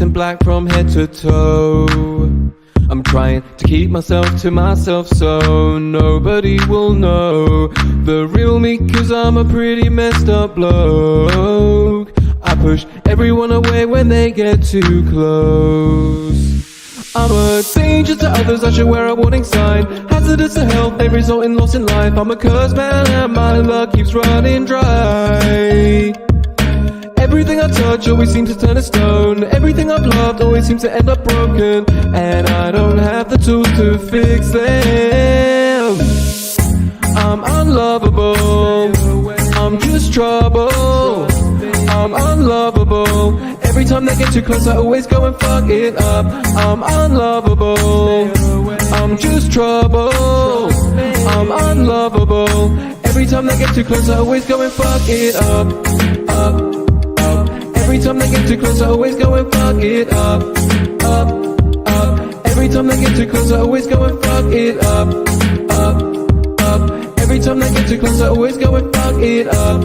in black from head to toe. I'm trying to keep myself to myself so nobody will know the real me, cause I'm a pretty messed up bloke. I push everyone away when they get too close. I'm a danger to others, I should wear a warning sign. Hazardous to health, may result in loss in life. I'm a cursed man and my luck keeps running dry. Everything I touch always seems to turn to stone. Everything I've loved always seems to end up broken, and I don't have the tools to fix them. I'm unlovable, I'm just trouble. I'm unlovable. Every time they get too close I always go and fuck it up. I'm unlovable, I'm just trouble. I'm unlovable. Every time they get too close I always go and fuck it up. Every time they get too close I always go and fuck it up. Every time they get too close I always go and fuck it up. Every time they get too close I always go and fuck it up.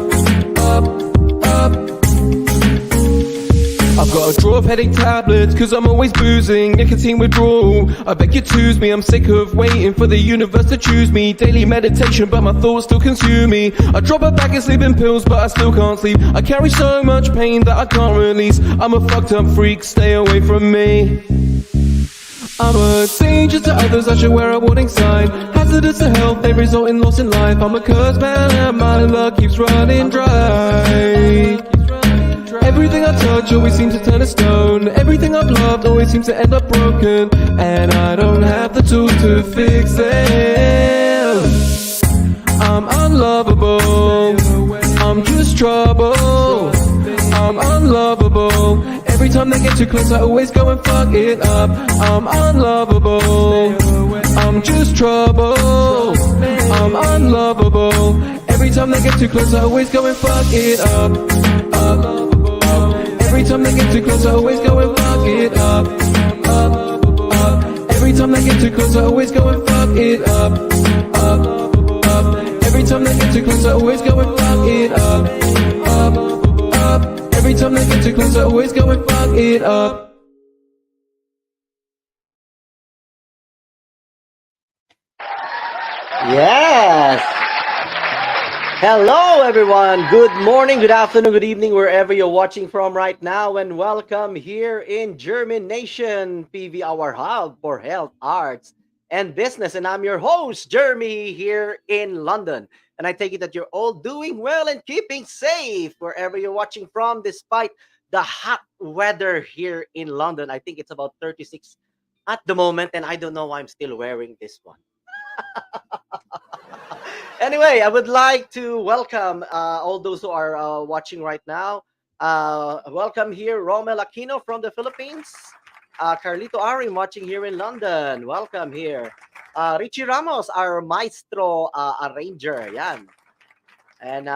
I've got a drawer of headache tablets, cause I'm always boozing, nicotine withdrawal. I beg you choose me, I'm sick of waiting for the universe to choose me. Daily meditation, but my thoughts still consume me. I drop a bag of sleeping pills, but I still can't sleep. I carry so much pain that I can't release. I'm a fucked up freak, stay away from me. I'm a danger to others, I should wear a warning sign. Hazardous to health, may result in loss in life. I'm a cursed man and my luck keeps running dry. Everything I touch always seems to turn to stone. Everything I've loved always seems to end up broken, and I don't have the tools to fix them. I'm unlovable, I'm just trouble. I'm unlovable. Every time they get too close I always go and fuck it up. I'm unlovable, I'm just trouble. I'm unlovable. Every time they get too close I always go and fuck it up. Every time they get too close I always go and fuck it up. Every time they get too close I always go and fuck it up. Every time they get too close I always go and fuck it up. Every time they get too close I always go and fuck it up. Yes! Hello everyone! Good morning, good afternoon, good evening, wherever you're watching from right now, and welcome here in JhermiNATION, PV, our hub for health, arts, and business. And I'm your host, Jeremy, here in London. And I take it that you're all doing well and keeping safe wherever you're watching from, despite the hot weather here in London. I think it's about 36 at the moment, and I don't know why I'm still wearing this one. Anyway, I would like to welcome all those who are watching right now. Welcome here, Romel Aquino from the Philippines. Carlito Arim watching here in London. Welcome here. Richie Ramos, our maestro arranger. Yan. And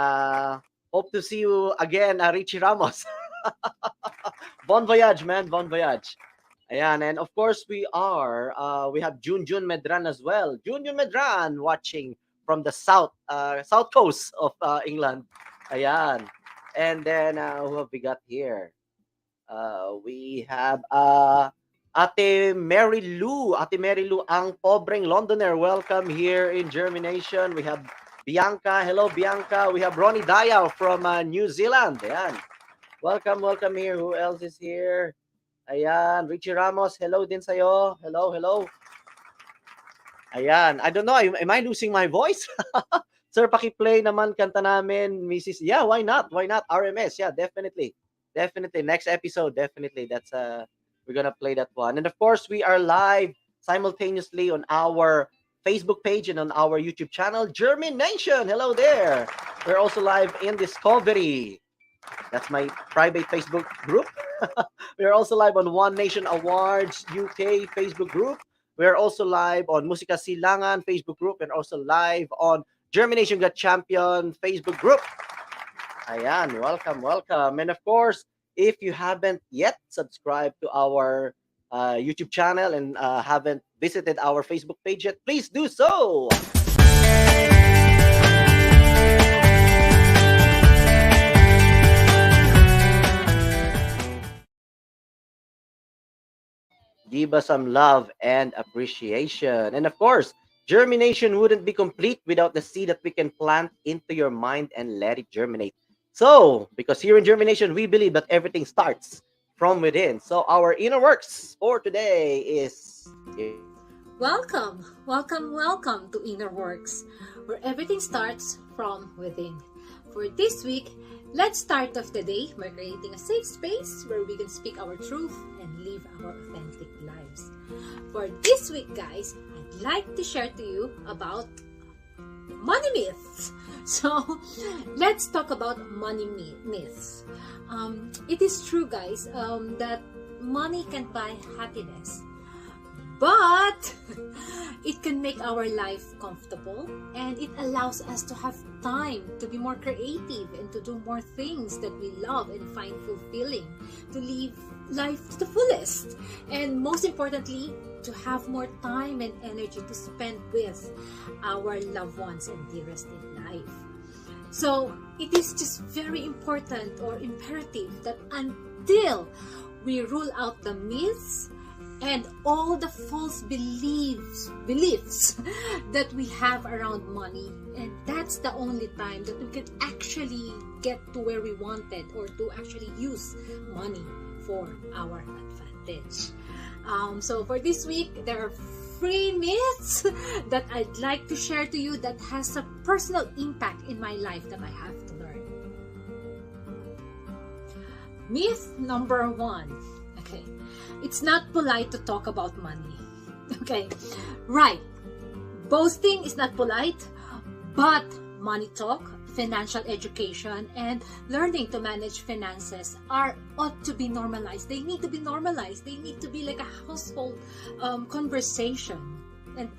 hope to see you again, Richie Ramos. Bon voyage, man. Bon voyage. Ayan, and of course we have Junjun Medran as well. Junjun Medran watching from the south coast of England. Ayan. And then who have we got here? We have Ate Mary Lou. Ate Mary Lou, ang pobreng Londoner. Welcome here in JhermiNATION. We have Bianca. Hello, Bianca. We have Ronnie Dial from New Zealand. Ayan. Welcome here. Who else is here? Ayan, Richie Ramos, hello din sa'yo. Hello. Ayan, I don't know, am I losing my voice? Sir, paki-play naman kanta namin, Mrs. Yeah, why not? RMS, yeah, definitely. Next episode, definitely. That's we're gonna play that one. And of course, we are live simultaneously on our Facebook page and on our YouTube channel, JhermiNATION. Hello there. We're also live in Discovery. That's my private Facebook group. We are also live on One Nation Awards UK Facebook group. We are also live on Musika Silangan Facebook group, and also live on JhermiNATION Got Champion Facebook group. Ayan, welcome. And of course, if you haven't yet subscribed to our YouTube channel and haven't visited our Facebook page yet, please do so. Give us some love and appreciation. And of course, germination wouldn't be complete without the seed that we can plant into your mind and let it germinate. So, because here in germination, we believe that everything starts from within. So, our inner works for today is Welcome, welcome, welcome to Inner Works, where everything starts from within. For this week, let's start off the day by creating a safe space where we can speak our truth and live our authentic lives. For this week, guys, I'd like to share to you about money myths. So, let's talk about money myths. It is true, guys, that money can buy happiness. But it can make our life comfortable, and it allows us to have time to be more creative and to do more things that we love and find fulfilling, to live life to the fullest, and most importantly, to have more time and energy to spend with our loved ones and dearest in life. So it is just very important or imperative that until we rule out the myths and all the false beliefs that we have around money, and that's the only time that we can actually get to where we wanted, or to actually use money for our advantage. So for this week, there are 3 myths that I'd like to share to you that has a personal impact in my life that I have to learn. Myth number 1. Okay. It's not polite to talk about money. Okay, right. Boasting is not polite, but money talk, financial education, and learning to manage finances ought to be normalized. They need to be normalized. They need to be like a household conversation and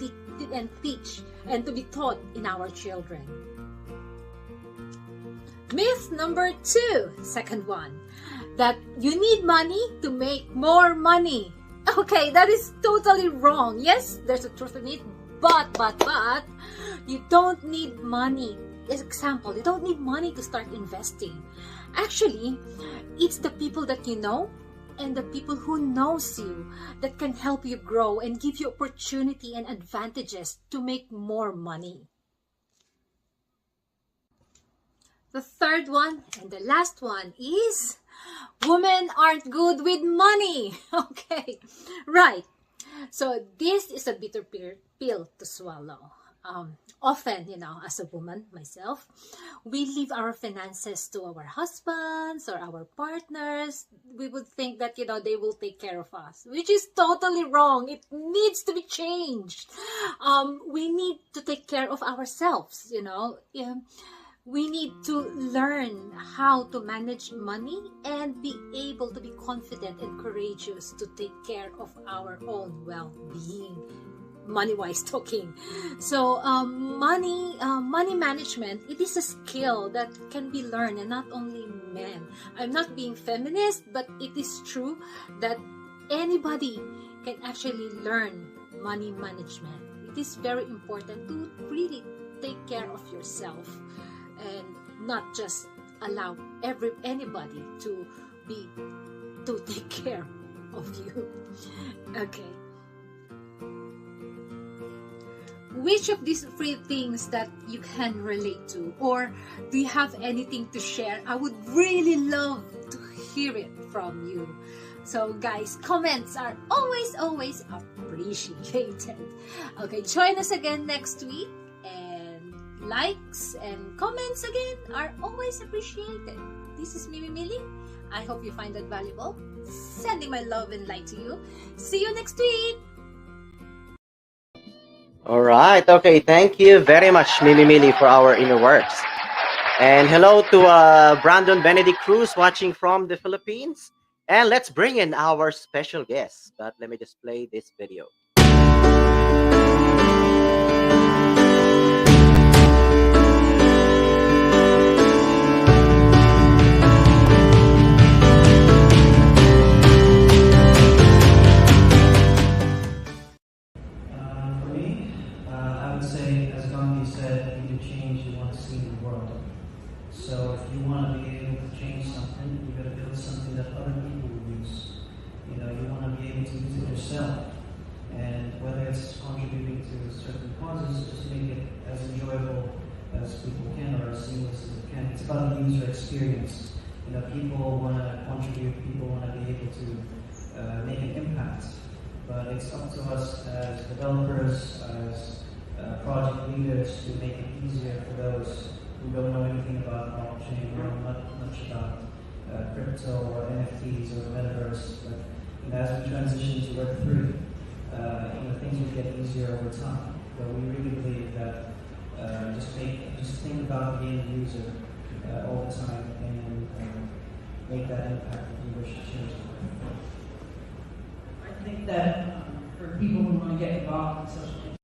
teach and to be taught in our children. Myth number 2, second one, that you need money to make more money. Okay, that is totally wrong. Yes, there's a truth in it, but you don't need money. As example, you don't need money to start investing. Actually, it's the people that you know and the people who knows you that can help you grow and give you opportunity and advantages to make more money. The third one and the last one is women aren't good with money. Okay, right. So this is a bitter pill to swallow. Often, as a woman, myself, we leave our finances to our husbands or our partners. We would think that, they will take care of us, which is totally wrong. It needs to be changed. We need to take care of ourselves, We need to learn how to manage money and be able to be confident and courageous to take care of our own well-being, money-wise talking. So money management, it is a skill that can be learned, and not only men. I'm not being feminist, but it is true that anybody can actually learn money management. It is very important to really take care of yourself and not just allow anybody to take care of you. Okay. Which of these 3 things that you can relate to, or do you have anything to share? I would really love to hear it from you. So guys, comments are always appreciated. Okay, join us again next week. Likes and comments again are always appreciated. This is Mimi Millie. I hope you find that valuable. Sending my love and light to you. See you next week. all right. Okay, thank you very much, Mimi Mili, for our inner works. And hello to Brandon Benedict Cruz watching from the Philippines. And let's bring in our special guest. But let me just play this video. So if you want to be able to change something, you got to build something that other people will use. You want to be able to use it yourself. And whether it's contributing to certain causes, just make it as enjoyable as people can or as seamless as it can. It's about the user experience. People want to contribute, people want to be able to make an impact. But it's up to us as developers, as project leaders to make it easier for those who don't know anything about blockchain, or not much about crypto or NFTs or metaverse. But as we transition to Web3, things will get easier over time. But we really believe that just think about the end user all the time and make that impact if you wish to change the world. I think that for people who want to get involved in social media,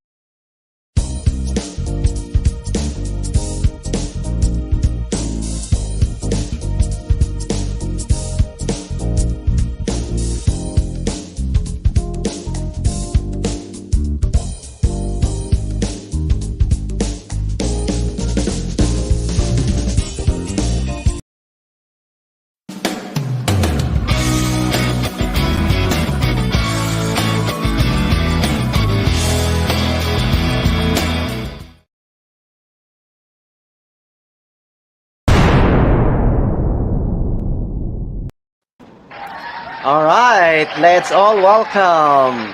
All right, let's all welcome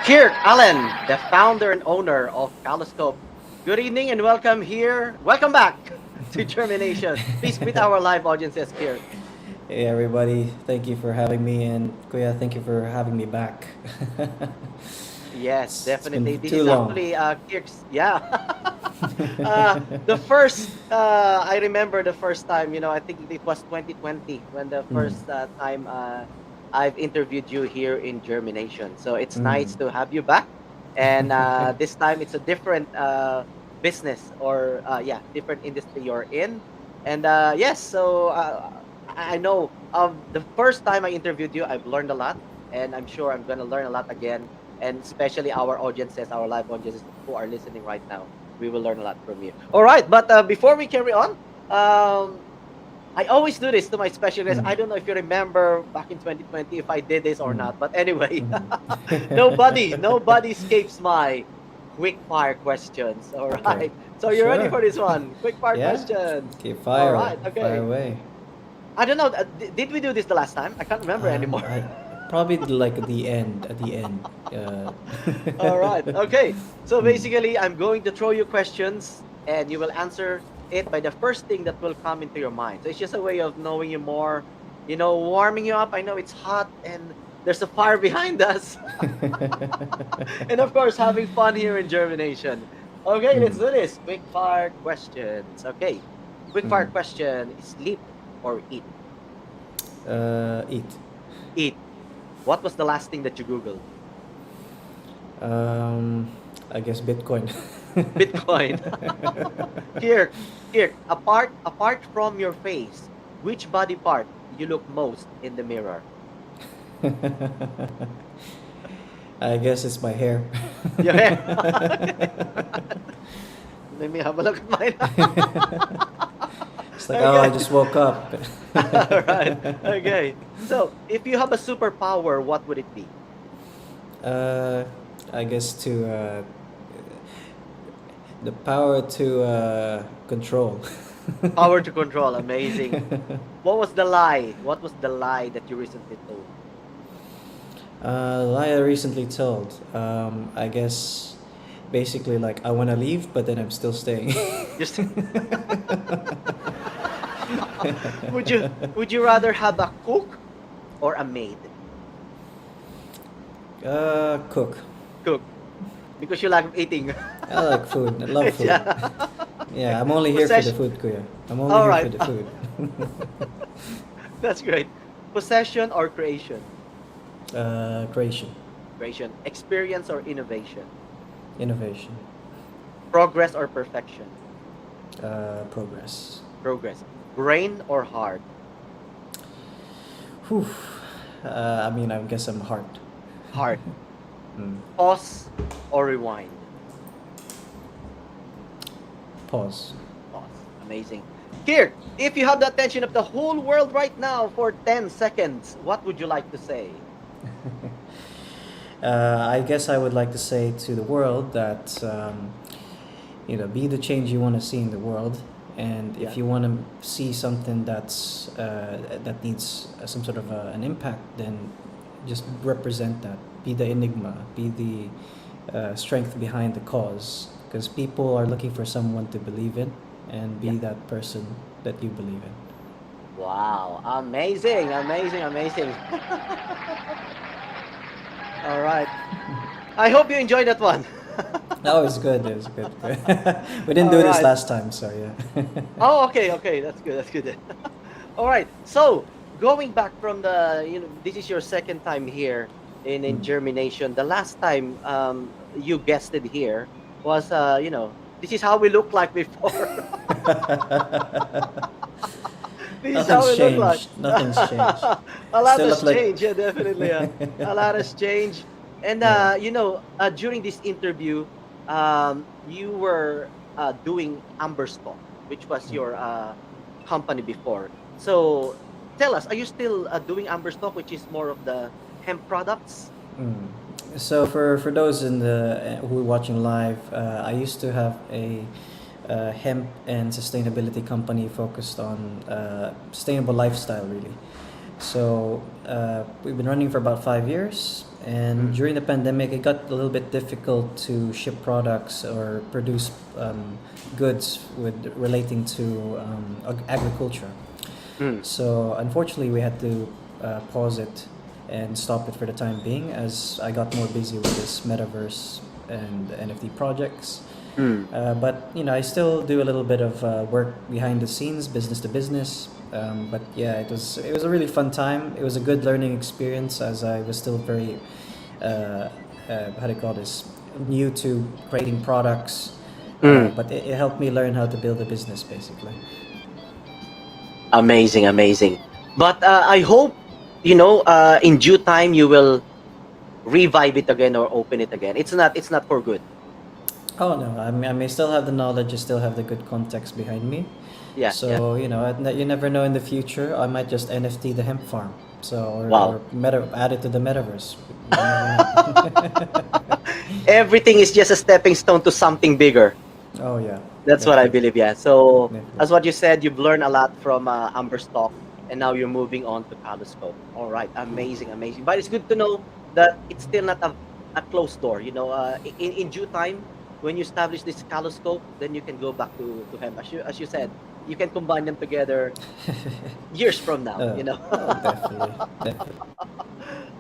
KIRCK Allen, the founder and owner of Caloscope. Good evening and welcome here. Welcome back to JhermiNATION. Please meet our live audiences, KIRCK. Hey everybody, thank you for having me, and Kuya, thank you for having me back. Yes, definitely. This too is long. actually KIRK's, yeah. The first, I remember the first time, I think it was 2020 when the first time I've interviewed you here in JhermiNATION. So it's nice to have you back. And this time it's a different business or, different industry you're in. And yes, so I know the first time I interviewed you, I've learned a lot. And I'm sure I'm going to learn a lot again. And especially our audiences, our live audiences who are listening right now. We will learn a lot from you. All right, but before we carry on, I always do this to my special guests. I don't know if you remember back in 2020 if I did this or not. But anyway, nobody escapes my quick fire questions. All right. Okay. So you're ready Sure. for this one? Quick fire Yeah. questions. Okay, fire. All right, okay. Fire away. I don't know. Did we do this the last time? I can't remember anymore. Probably like at the end. All right. Okay. So basically, I'm going to throw you questions, and you will answer it by the first thing that will come into your mind. So it's just a way of knowing you more, warming you up. I know it's hot and there's a fire behind us, and of course, having fun here in JhermiNATION. Okay, let's do this. Quick fire questions. Okay. Quick fire question: sleep or eat? Eat. Eat. What was the last thing that you Googled? I guess Bitcoin. Bitcoin. Here, apart from your face, which body part you look most in the mirror? I guess it's my hair. Your hair. Let me have a look at mine. It's like, oh, I just woke up. All right. Okay. So, if you have a superpower, what would it be? I guess the power to control. Power to control. Amazing. What was the lie? What was the lie that you recently told? Lie I recently told. I guess basically like I want to leave, but then I'm still staying. Just would you rather have a cook or a maid? Cook. Cook, because you like eating. I like food. I love food. Yeah. Yeah, I'm only here for the Possession. food, Kuya. I'm only All here right. for the food. That's great. Possession or creation? Creation, Creation. Experience or innovation? innovation, Progress or perfection? progress. Progress. Brain or heart? Whew. I guess I'm heart. Heart. Mm. Pause or rewind? Pause. Pause. Amazing. Kirk, if you have the attention of the whole world right now for 10 seconds, what would you like to say? I guess I would like to say to the world that be the change you want to see in the world, and Yeah. if you want to see something that needs some sort of an impact, then just represent that. Be the enigma. Be the strength behind the cause, because people are looking for someone to believe in, and be Yeah. that person that you believe in. Wow. Amazing. Amazing. Amazing. All right. I hope you enjoyed that one. No, it was good. It was good. We didn't do this Alright. last time, so yeah. Oh, okay. Okay. That's good. That's good. All right. So going back from this is your second time here in JhermiNATION. The last time you guested here was, this is how we look like before. This is how Nothing's we look like. changed. Nothing's changed. A lot Still has look like changed. Yeah, definitely. Yeah. A lot has changed. And Yeah. during this interview, you were doing Amber Stock, which was your company before. So tell us, are you still doing Amber Stock, which is more of the hemp products? Mm. So for those in the who are watching live, I used to have a hemp and sustainability company focused on sustainable lifestyle, really. So we've been running for about 5 years, and during the pandemic, it got a little bit difficult to ship products or produce goods with relating to agriculture. Mm. So unfortunately, we had to pause it and stop it for the time being, as I got more busy with this metaverse and NFT projects. Mm. But I still do a little bit of work behind the scenes, business to business. But yeah, it was a really fun time. It was a good learning experience, as I was still very how do you call this, new to creating products. Mm. But it helped me learn how to build a business, basically. Amazing, amazing. But I hope, in due time you will revive it again or open it again. It's not for good. Oh no, I may still have the knowledge, I still have the good context behind me. Yeah, yeah. So you never know in the future. I might just NFT the hemp farm. So Wow. add it to the metaverse. You never know. Everything is just a stepping stone to something bigger. Oh yeah, That's what I definitely, believe. Yeah. So definitely. as what you said, you've learned a lot from Amber Stock, and now you're moving on to Caloscope. All right. Amazing, amazing. But it's good to know that it's still not a closed door. In due time, when you establish this Caloscope, then you can go back to hemp. As you said, you can combine them together years from now. Definitely, definitely.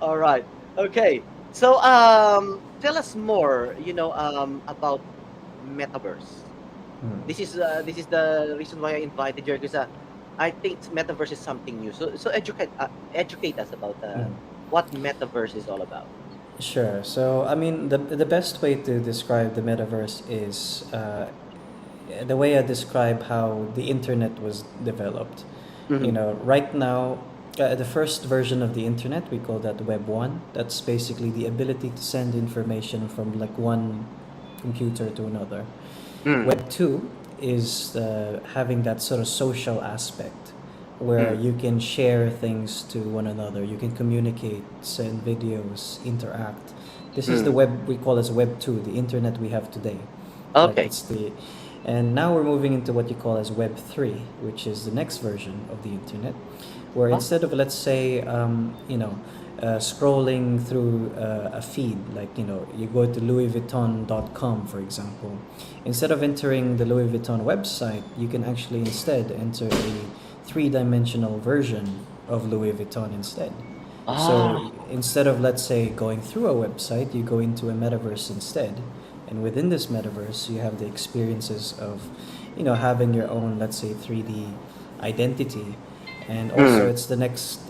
All right. Okay. So tell us more. About metaverse. Mm. This is the reason why I invited you, because I think metaverse is something new. So educate us about Mm. what metaverse is all about. Sure. So I mean, the best way to describe the metaverse is the way I describe how the internet was developed. Mhm. Right now, the first version of the internet, we call that Web 1. That's basically the ability to send information from like one computer to another. Mm. Web 2 is having that sort of social aspect where Mm. you can share things to one another, you can communicate, send videos, interact. This is the Mm. web we call as Web 2, the internet we have today. Like Okay. and now we're moving into what you call as Web 3, which is the next version of the internet, where Huh? instead of, let's say, scrolling through a feed, like, you go to louisvuitton.com, for example, instead of entering the Louis Vuitton website, you can actually instead enter a three-dimensional version of Louis Vuitton instead. Ah. So instead of, let's say, going through a website, you go into a metaverse instead. And within this metaverse, you have the experiences of, having your own, let's say, 3D identity. And also, Mm. it's the next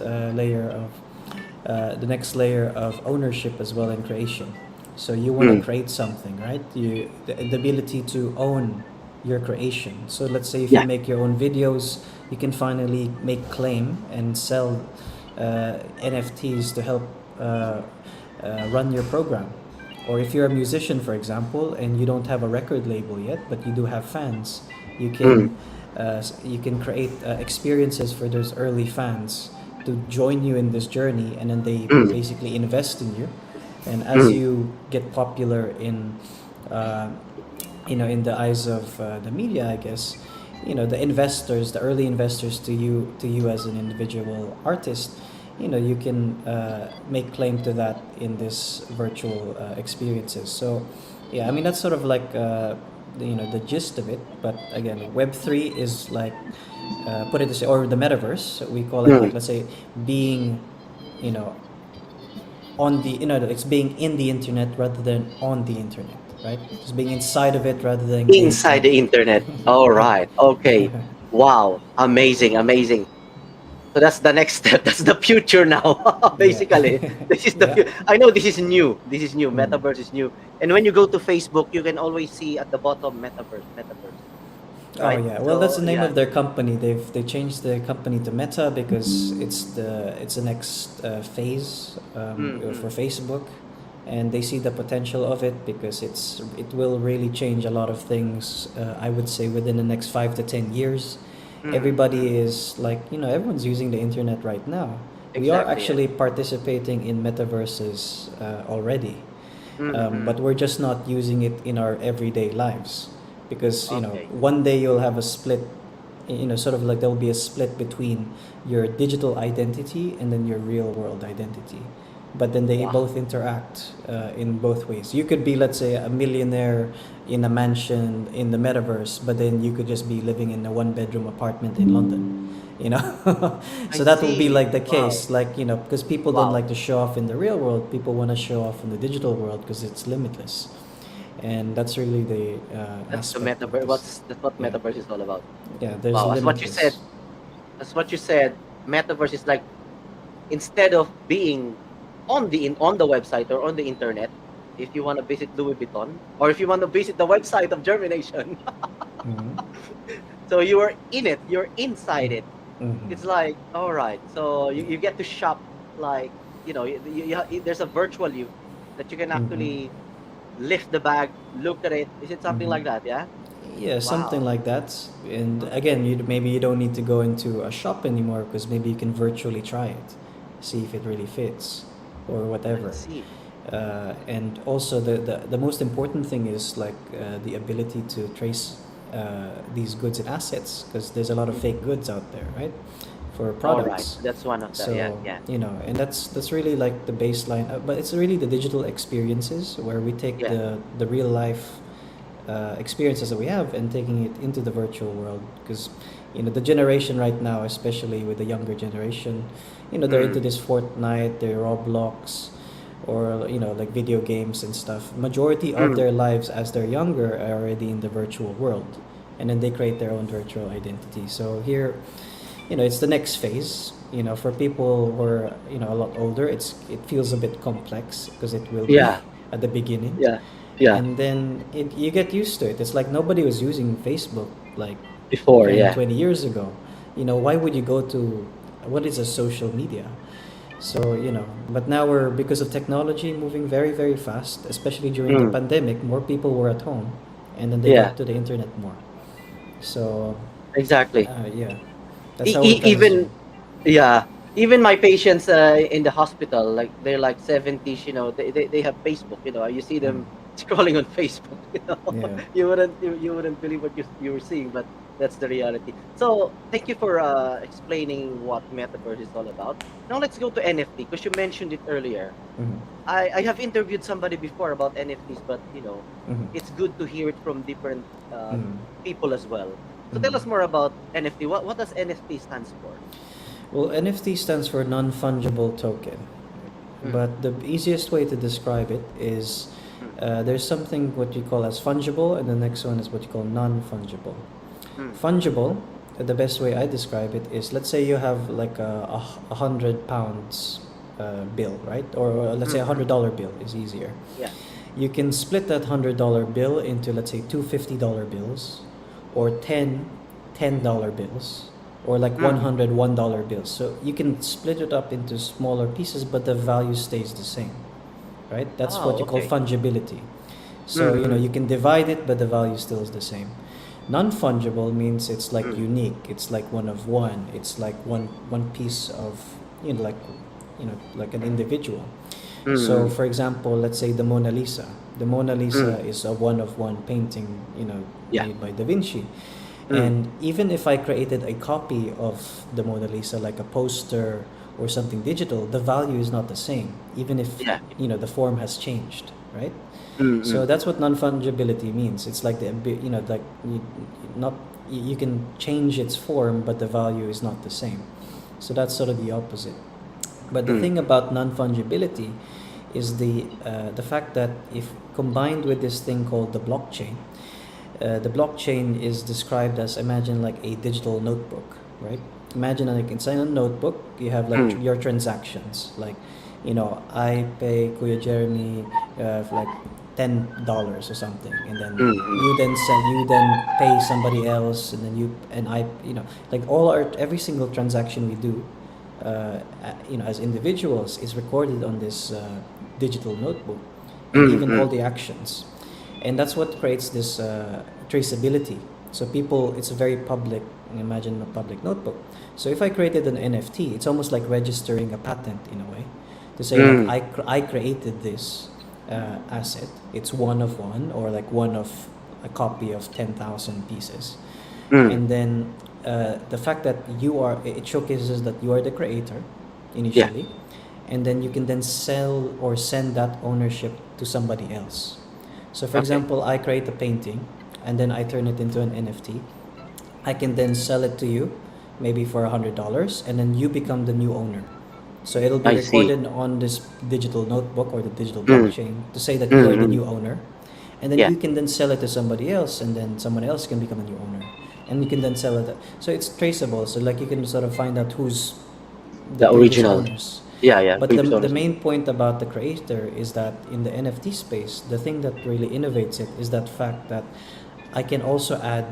layer of ownership as well in creation. So you want to Mm. create something, right? The ability to own your creation. So let's say if Yeah. you make your own videos, you can finally make claim and sell NFTs to help run your program. Or if you're a musician, for example, and you don't have a record label yet, but you do have fans, You Mm. you can create experiences for those early fans to join you in this journey, and then they Mm. basically invest in you. And as Mm. you get popular in uh, in the eyes of the media, I guess, the investors, the early investors to you as an individual artist, you can make claim to that in this virtual experiences. So yeah, I mean, that's sort of like the gist of it. But again, Web3 is like, put it this way, or the metaverse, we call it, like, Mm. let's say, being, you know on the, it's being in the internet rather than on the internet, right? It's being inside of it rather than being Inside on the internet. All right. Okay. it. Wow. Amazing. Amazing. So that's the next step. That's the future now. Yeah. Basically, this is the. Yeah. I know this is new. This is new. Mm. Metaverse is new. And when you go to Facebook, you can always see at the bottom metaverse, metaverse, Oh right? yeah. Well, that's So the name yeah. of their company. They changed their company to Meta because it's the next phase Mm-hmm. for Facebook, and they see the potential of it because it will really change a lot of things. I would say within the next 5 to 10 years, everybody is like, everyone's using the internet right now. We are Exactly. Yeah. actually participating in metaverses already, Mm-hmm. but we're just not using it in our everyday lives because Okay. one day you'll have a split, sort of like there'll be a split between your digital identity and then your real world identity, but then they Wow. both interact in both ways. You could be, let's say, a millionaire in a mansion in the metaverse, but then you could just be living in a one bedroom apartment in London, you know. I So that will be see. like the Wow. case, like, because people don't Wow. like to show off in the real world, people want to show off in the digital world because it's limitless, and that's really the That's the aspect of metaverse. this. That's what Yeah. metaverse is all about. Yeah, there's Wow. As what you said. limitless. As what you said. Metaverse is like, instead of being on the website or on the internet, if you want to visit Louis Vuitton or if you want to visit the website of JhermiNATION, Mhm. so you are in it, you're inside it. Mhm. It's like, all right, so you get to shop, like, there's a virtual you that you can Mhm. actually lift the bag, look at it. Is it something Mhm. like that? Yeah. Yeah, something Wow. like that. And Okay. again, maybe you don't need to go into a shop anymore because maybe you can virtually try it, see if it really fits, or I whatever. see. And also the most important thing is like the ability to trace these goods and assets because there's a lot of Mm. fake goods out there, right? For All right. products. That's one of the, yeah, So, yeah, and that's really like the baseline, but it's really the digital experiences where we take yeah. the real life experiences that we have and taking it into the virtual world because the generation right now, especially with the younger generation, they're into Mm. this Fortnite, their Roblox, or like video games and stuff. Majority of Mm. their lives as they're younger are already in the virtual world, and then they create their own virtual identity. So here, it's the next phase. For people who are a lot older, it feels a bit complex because it will be Yeah. at the beginning, Yeah. Yeah. and then you get used to it. It's like nobody was using Facebook like Before, 10, yeah. 20 years ago. Why would you go to what is a social media? So, but now we're, because of technology moving very, very fast, especially during the Mm. pandemic, more people were at home and then they Yeah. got to the internet more. So, Exactly. yeah, that's how we're Even, transitioning. yeah, even my patients in the hospital, like they're like 70s, they have Facebook, you see Mm. them scrolling on Facebook, Yeah. you wouldn't believe what you were seeing, but that's the reality. So thank you for explaining what metaverse is all about. Now let's go to NFT because you mentioned it earlier. Mhm. I have interviewed somebody before about NFTs, but Mhm. it's good to hear it from different Mhm. people as well. So tell Mhm. us more about NFT. What does NFT stands for? Well, NFT stands for non-fungible token, Mm, but the easiest way to describe it is mm, there's something what you call as fungible, and the next one is what you call non-fungible. mm, Fungible, the best way I describe it is, let's say you have like a £100 bill, right? Or let's say mm, mm. $100 bill is easier. Yeah. You can split that $100 bill into, let's say, two $50 bills, or 10 $10 bills, or like Mm. $101 bills. So you can split it up into smaller pieces, but the value stays the same, right? That's what Oh, you call okay. fungibility. So Mm, mm, you can divide it, but the value still is the same. Non-fungible means it's like unique. It's like one of one. It's like one piece of, like an individual. So, for example, let's say the Mona Lisa. The Mona Lisa is a one of one painting, Yeah. made by Da Vinci. And even if I created a copy of the Mona Lisa, like a poster or something digital, the value is not the same, even if Yeah. the form has changed, right? Mm-mm. So that's what non-fungibility means. It's like like you can change its form, but the value is not the same. So that's sort of the opposite. But the thing about non-fungibility is the fact that if combined with this thing called the blockchain is described as, imagine like a digital notebook, right? Imagine like inside a notebook you have like your transactions, like I pay Kuya Jeremy for like $10 or something, and then you then pay somebody else, and then I like every single transaction we do as individuals is recorded on this digital notebook, and even all the actions, and that's what creates this traceability. So people, it's a very public. Imagine a public notebook. So if I created an NFT, it's almost like registering a patent in a way, to say like I created this asset. It's one of one, or like one of a copy of 10,000 pieces, and then the fact that it showcases that you are the creator initially, and then you can then sell or send that ownership to somebody else. So for example, I create a painting and then I turn it into an NFT. I can then sell it to you, maybe for $100, and then you become the new owner. So it'll be I see. recorded on this digital notebook or the digital blockchain to say that you are the new owner, and then Yeah. you can then sell it to somebody else, and then someone else can become a new owner, and you can then sell it. So it's traceable. So like you can sort of find out who's The previous original. owners. Yeah. But previous the owners. main point about the creator is that in the NFT space, the thing that really innovates it is that fact that I can also add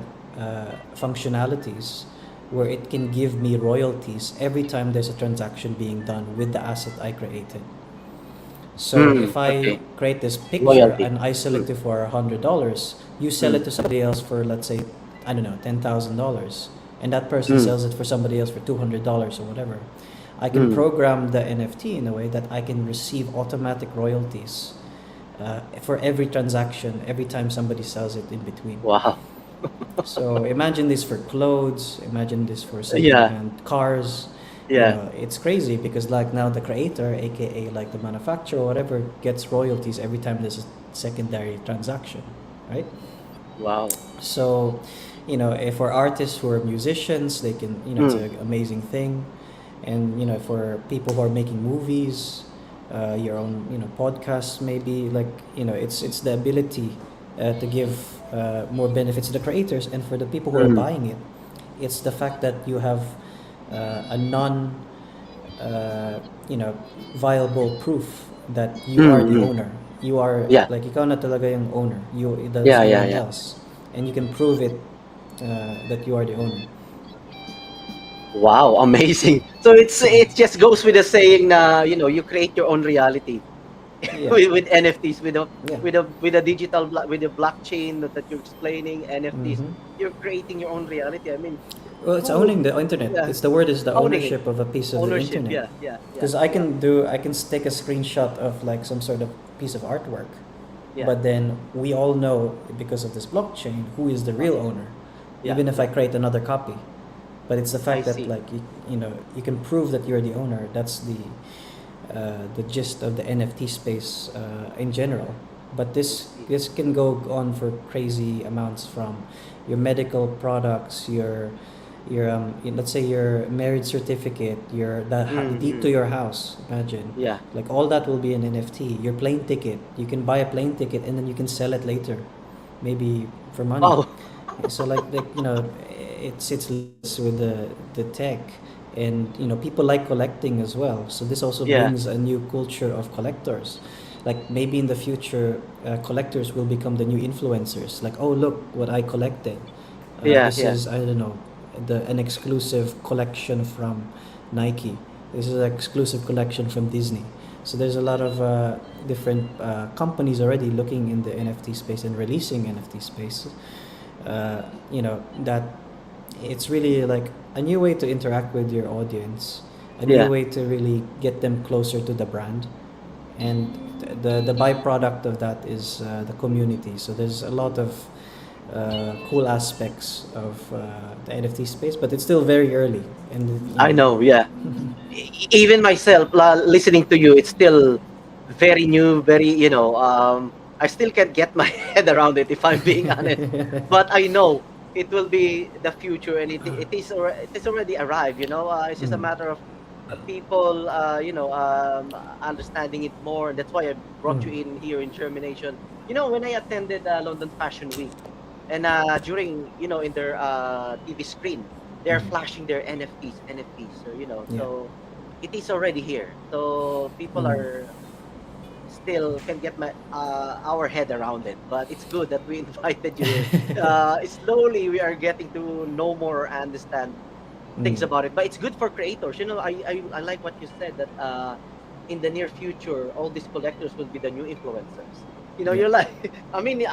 functionalities where it can give me royalties every time there's a transaction being done with the asset I created. So if I create this picture Royalty. and I sell it to for $100, you sell it to somebody else for, let's say, I don't know, $10,000, and that person sells it for somebody else for $200 or whatever. I can program the NFT in a way that I can receive automatic royalties for every transaction, every time somebody sells it in between. Wow. So imagine this for clothes, imagine this for secondhand cars. Yeah. It's crazy because like now the creator, aka like the manufacturer or whatever, gets royalties every time there's a secondary transaction, right? Wow. So, if for artists who are musicians, they can, it's an amazing thing. And, for people who are making movies, your own, podcasts, maybe like, it's the ability to give more benefits to the creators, and for the people who are buying it, it's the fact that you have a viable proof that you are the owner. You are like ikaw na talaga yung owner. There's no one else, and you can prove it that you are the owner. Wow, amazing. So it just goes with the saying na, you create your own reality. Yeah. with NFTs, with Yeah. a digital with the blockchain that you're explaining, NFTs, you're creating your own reality. I mean, Well, it's owning the internet. Yeah. It's the word is the Owning ownership of a piece of ownership. the internet. Yeah. Because I can take a screenshot of like some sort of piece of artwork, Yeah. but then we all know because of this blockchain who is the real owner, Yeah. even if I create another copy. But it's the fact I that see. like you can prove that you're the owner. That's the gist of the NFT space in general. But this can go on for crazy amounts, from your medical products, your let's say your marriage certificate, the deed to your house. Imagine, Yeah. like all that will be an NFT. Your plane ticket, you can buy a plane ticket and then you can sell it later, maybe for money. Wow. So like it sits with the tech, and people like collecting as well. So this also Yeah. brings a new culture of collectors. Like maybe in the future, collectors will become the new influencers. Like, oh look what I collected. This is, I don't know, an exclusive collection from Nike. This is an exclusive collection from Disney. So there's a lot of different companies already looking in the NFT space and releasing NFT space. that it's really like a new way to interact with your audience, a new Yeah. way to really get them closer to the brand, and the byproduct of that is the community. So there's a lot of cool aspects of the NFT space, but it's still very early, and I know, yeah. Even myself, listening to you, it's still very new, very, I still can't get my head around it if I'm being honest. But I know it will be the future, and it is already arrived. It's just a Mm. matter of people, understanding it more. That's why I brought you Mm. in here in Germination. When I attended London Fashion Week, and during, in their TV screen, they're Mm. flashing their NFTs, so Yeah. so it is already here. So people Mm. are still can get our head around it, but it's good that we invited you here. Slowly we are getting to know more, understand things Mm. about it. But it's good for creators. I like what you said, that in the near future, all these collectors will be the new influencers. Yeah. You're like, I mean,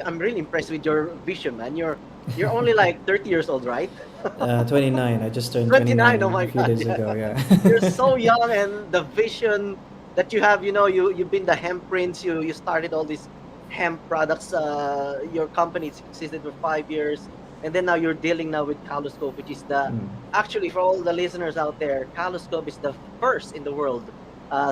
I'm really impressed with your vision, man. You're only like 30 years old, right? 29. I just turned 29. Oh 29 my a few God, days yeah. ago. Yeah. You're so young, and the vision that you have. You've been the hemp prince. You started all these hemp products. Your company existed for 5 years, and then now you're dealing now with Caloscope, which is the Mm. actually, for all the listeners out there, Caloscope is the first in the world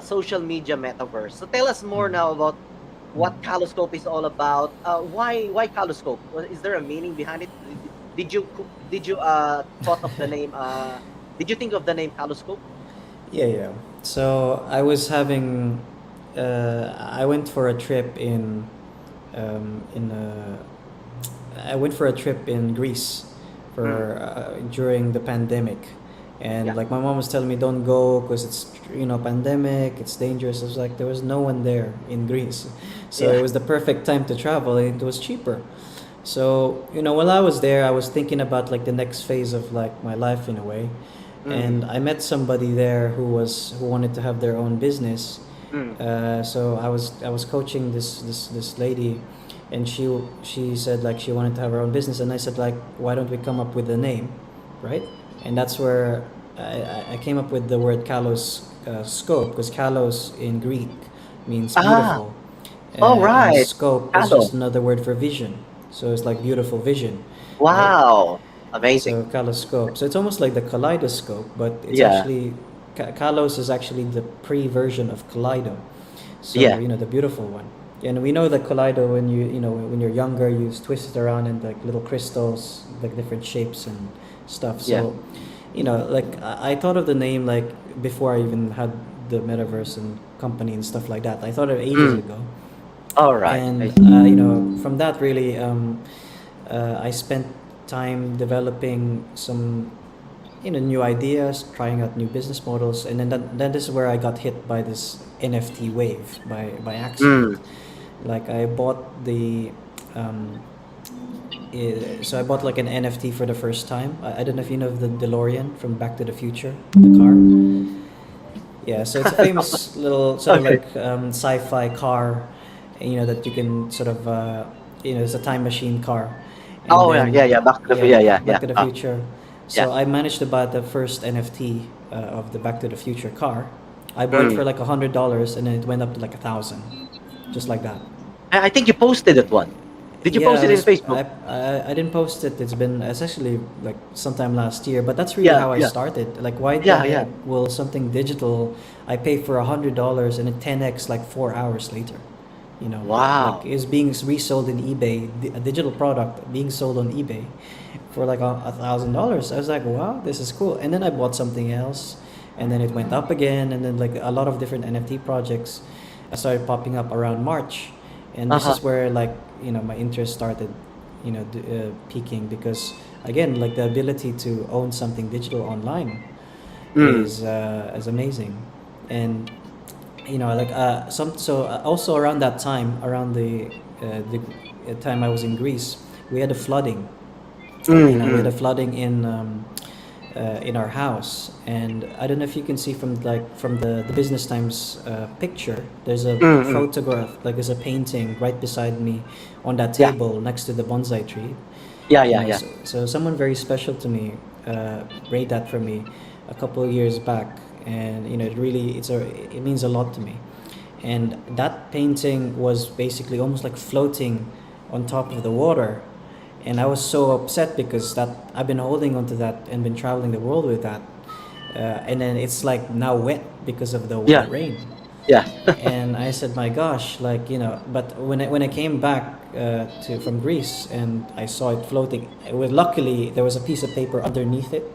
social media metaverse. So tell us more Mm. now about Mm. what Caloscope is all about. Why Caloscope? Is there a meaning behind it? Did you thought of the name? Did you think of the name Caloscope? Yeah, yeah. So I went for a trip in I went for a trip in Greece Mm, for during the pandemic, and yeah, like my mom was telling me, don't go because it's pandemic, it's dangerous. I was like, there was no one there in Greece, so it yeah. was the perfect time to travel, and it was cheaper. So while I was there, I was thinking about like the next phase of like my life in a way, Mm, and I met somebody there who wanted to have their own business. mm. So I was coaching this lady, and she said like she wanted to have her own business, and I said like, why don't we come up with a name, right? And that's where I came up with the word kalos scope, because kalos in Greek means Ah, beautiful, all and right. scope is Calo. just another word for vision. So it's like beautiful vision, right? Wow. Amazing. So kaloscope. So it's almost like the kaleidoscope, but it's Yeah, actually kalos is actually the pre-version of kaleido. So yeah, the beautiful one. And we know that kaleido, when when you're younger, you twist it around in like little crystals, like different shapes and stuff. yeah. So like I thought of the name like before I even had the metaverse and company and stuff like that. I thought of it ages Mm, ago, all right. I and see. from that really I spent time developing some new ideas, trying out new business models, and then this is where I got hit by this NFT wave by accident. Mm. Like I bought um, so I bought like an NFT for the first time. I don't know if you know the DeLorean from Back to the Future, the car. Yeah, so it's a famous little sort of Okay. like sci-fi car, that you can sort of it's a time machine car, and Oh yeah, yeah, then yeah. yeah, Yeah, yeah, Back yeah. to the Ah, Future. yeah. So I managed to buy the first NFT of the Back to the Future car. I bought it Mm. for like $100, and then it went up to like 1,000, just like that. I think you posted that one. Did you Yeah, post I it in was Facebook? I didn't post it. It's actually like sometime last year, but that's really Yeah, how I yeah, started. Like, why the yeah, yeah. heck will something digital I pay for $100 and it 10x like 4 hours later? Like Wow. is being resold in eBay, a digital product being sold on eBay for like $1,000. I was like, wow, this is cool. And then I bought something else, and then it went up again, and then like a lot of different NFT projects started popping up around March, and Uh this huh. is where like my interest started, peaking, because again, like the ability to own something digital online Mm. is amazing, and like some so also around that time, around the time I was in Greece, we had a flooding. Mm. We had a Mm. flooding in our house, and I don't know if you can see from the Business Times picture. There's a Mm. Mm. photograph, like there's a painting right beside me on that Yeah. table next to the bonsai tree. Yeah, You yeah, know, yeah. so someone very special to me made that for me a couple of years back, and you know, it means a lot to me. And that painting was basically almost like floating on top of the water, and I was so upset because that I've been holding onto that and been traveling the world with that, and then it's like now wet because of the Yeah, rain. yeah. And I said, my gosh, like, you know, but when I came back to from Greece and I saw it floating, luckily there was a piece of paper underneath it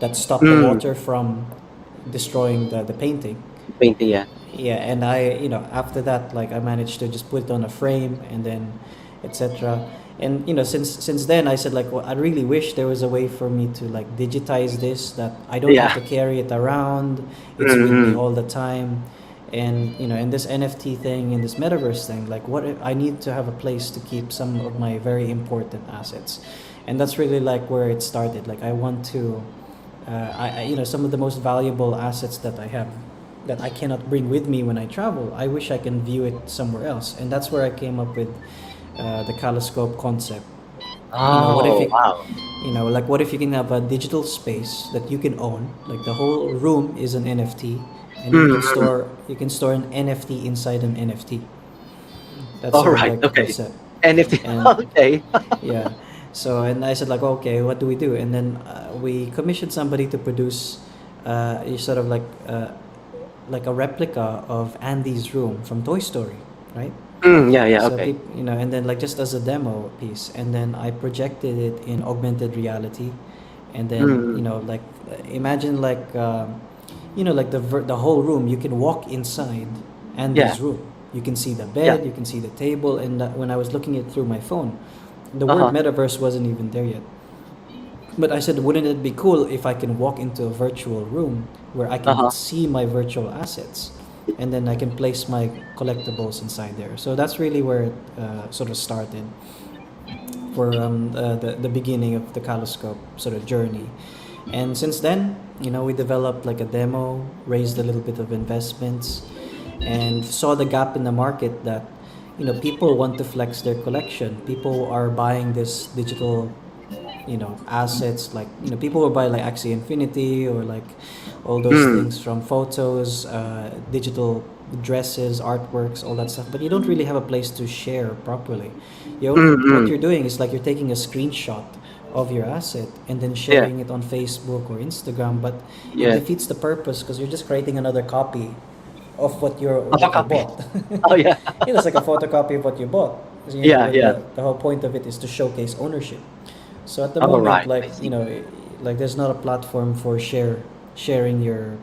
that stopped the Mm, water from destroying the painting. painting, yeah. Yeah, and I, you know, after that, like I managed to just put it on a frame and then etc. And you know, since then I said like, well, I really wish there was a way for me to like digitize this, that I don't have Yeah. to carry it around, it's with me Mm-hmm. all the time. And you know, and this NFT thing and this metaverse thing, like what if I need to have a place to keep some of my very important assets. And that's really like where it started. Like I want to you know, some of the most valuable assets that I have that I cannot bring with me when I travel, I wish I can view it somewhere else. And that's where I came up with the Caloscope concept. You know, what if Oh, you, wow. you know, like what if you can have a digital space that you can own, like the whole room is an NFT, and Mm-hmm. you can store an NFT inside an NFT. That's All sort of right. like the Okay. concept. NFT. And Okay. yeah, so and I said like, okay, what do we do? And then we commissioned somebody to produce sort of like a replica of Andy's room from Toy Story, right? Yeah, yeah. So Okay. people, you know, and then like just as a demo piece, and then I projected it in augmented reality, and then you Mm, know, like imagine like you know, like the whole room. You can walk inside yeah. Andy's room. You can see the Yeah. bed, you can see the table, and when I was looking it through my phone, the Uh word huh. metaverse wasn't even there yet. But I said, wouldn't it be cool if I can walk into a virtual room where I Uh can huh. see my virtual assets, and then I can place my collectibles inside there. So that's really where it sort of started for the beginning of the Caloscope sort of journey. And since then, you know, we developed like a demo, raised a little bit of investments, and saw the gap in the market that, you know, people want to flex their collection. People are buying this digital, you know, assets, like, you know, people will buy like Axie Infinity or like all those Mm, things from photos, digital dresses, artworks, all that stuff, but you don't really have a place to share properly. What mm. you're doing is like you're taking a screenshot of your asset and then Yeah. sharing it on Facebook or Instagram, but it Yeah. defeats the purpose because you're just creating another copy of Auto what you copy. bought. Oh yeah. You know, it's like a photocopy of what you bought. 'Cause, you know, Yeah. when Yeah. the whole point of it is to showcase ownership. So at the All moment, right. I like, you see. know, like there's not a platform for sharing your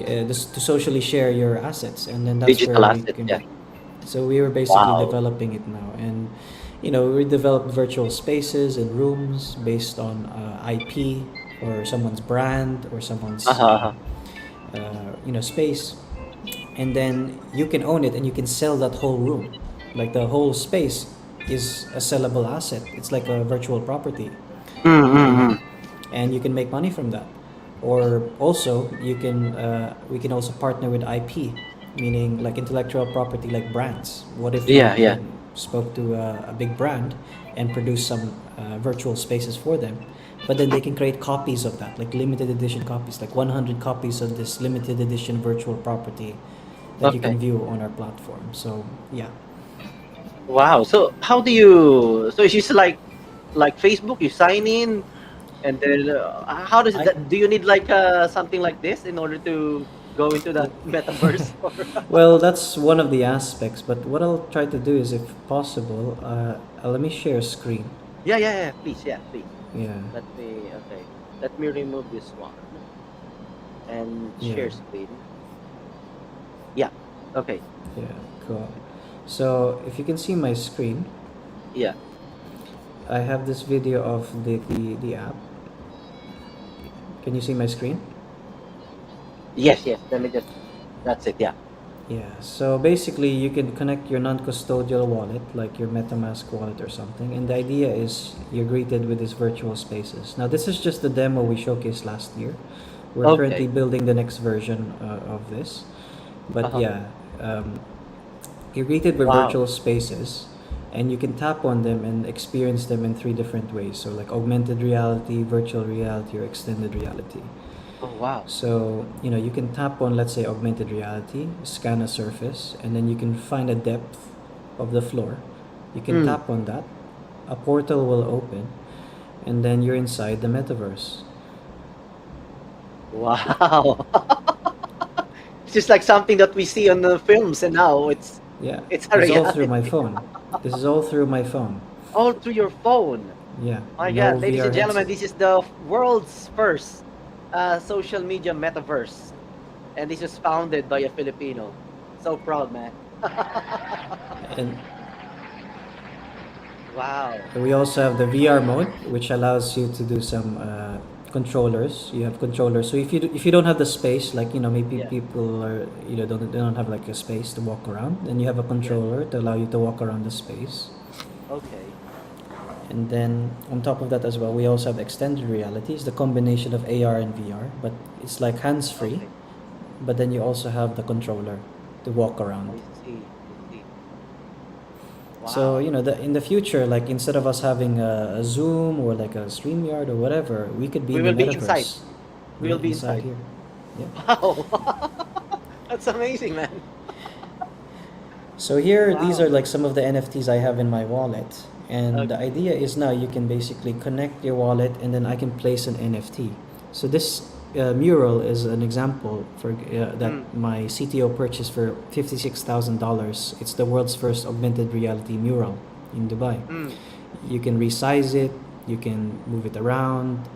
to socially share your assets, and then that's where Digital we asset. came Yeah. back. So we were basically Wow. developing it now, and you know, we developed virtual spaces and rooms based on IP or someone's brand or Uh someone's huh. Uh-huh. you know, space, and then you can own it and you can sell that whole room. Like the whole space is a sellable asset. It's like a virtual property, Mm. and you can make money from that. Or also you can we can also partner with IP, meaning like intellectual property, like brands. What if we Yeah. Yeah. spoke to a big brand and produce some virtual spaces for them, but then they can create copies of that, like limited edition copies, like 100 copies of this limited edition virtual property that you Okay. can view on our platform. So yeah. Wow. So how do you? So it's just like Facebook. You sign in, and then how does I that? Do you need like something like this in order to go into that metaverse? Or Well, that's one of the aspects, but what I'll try to do is, if possible, let me share a screen. yeah. Yeah. Yeah. Please. Yeah. Please. Yeah, Let me. Okay. Let me remove this one and yeah, share screen. Yeah. Okay. yeah, cool. So if you can see my screen, Yeah. I have this video of the app. Can you see my screen? Yes. Yes. Let me just. That's it. Yeah. Yeah, so basically you can connect your non-custodial wallet, like your MetaMask wallet or something, and the idea is you're greeted with these virtual spaces. Now this is just the demo we showcased last year. We're currently Okay. building the next version of this. Uh But huh. yeah, you're greeted with Wow. virtual spaces, and you can tap on them and experience them in three different ways. So like augmented reality, virtual reality, or extended reality. Oh, wow. So, you can tap on, let's say, augmented reality, scan a surface, and then you can find a depth of the floor. You can Mm. tap on that, a portal will open, and then you're inside the metaverse. Wow. It's just like something that we see on the films, and now it's Yeah, it's a it's all through my reality. phone. This is all through my phone. All through your phone. Yeah, My no God, ladies VR and gentlemen, headset. this is the world's first social media metaverse, and this is founded by a Filipino. So proud, man. And Wow. we also have the VR mode, which allows you to do some controllers. You have controllers. So if you don't have the space, like maybe Yeah. people are they don't have like a space to walk around, then you have a Yeah. controller to allow you to walk around the space. Okay. And then on top of that as well, we also have extended reality. It's the combination of AR and VR, but it's like hands free. Okay. But then you also have the controller to walk around. I see. I see. So Wow. in the future, like instead of us having a Zoom or like a StreamYard or whatever, we could be We in the will be inside. metaverse. We Yeah, will be inside inside. here. Yeah. Wow. That's amazing, man. So here, these Wow. are like some of the NFTs I have in my wallet. And the Okay. idea is now you can basically connect your wallet and then I can place an NFT. So this mural is an example for that Mm. my CTO purchased for $56,000. It's the world's first augmented reality mural in Dubai. Mm. You can resize it, you can move it around,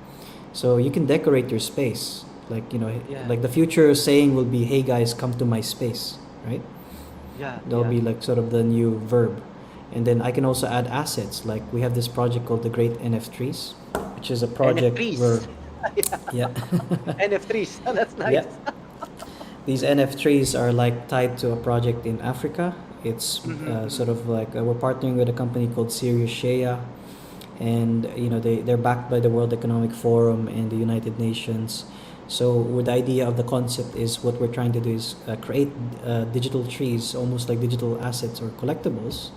so you can decorate your space. Like Yeah. like the future saying will be, "Hey guys, come to my space," right? Yeah. That'll Yeah. be like sort of the new verb. And then I can also add assets. Like we have this project called the Great NF3s, which is a project where NF3s. Yeah. yeah NF3s. That's yeah nice. these NF3s are like tied to a project in Africa. It's Mm-hmm. sort of like we're partnering with a company called Sirius Shea, and they're backed by the World Economic Forum and the United Nations. So with the idea of the concept is what we're trying to do is create digital trees, almost like digital assets or collectibles,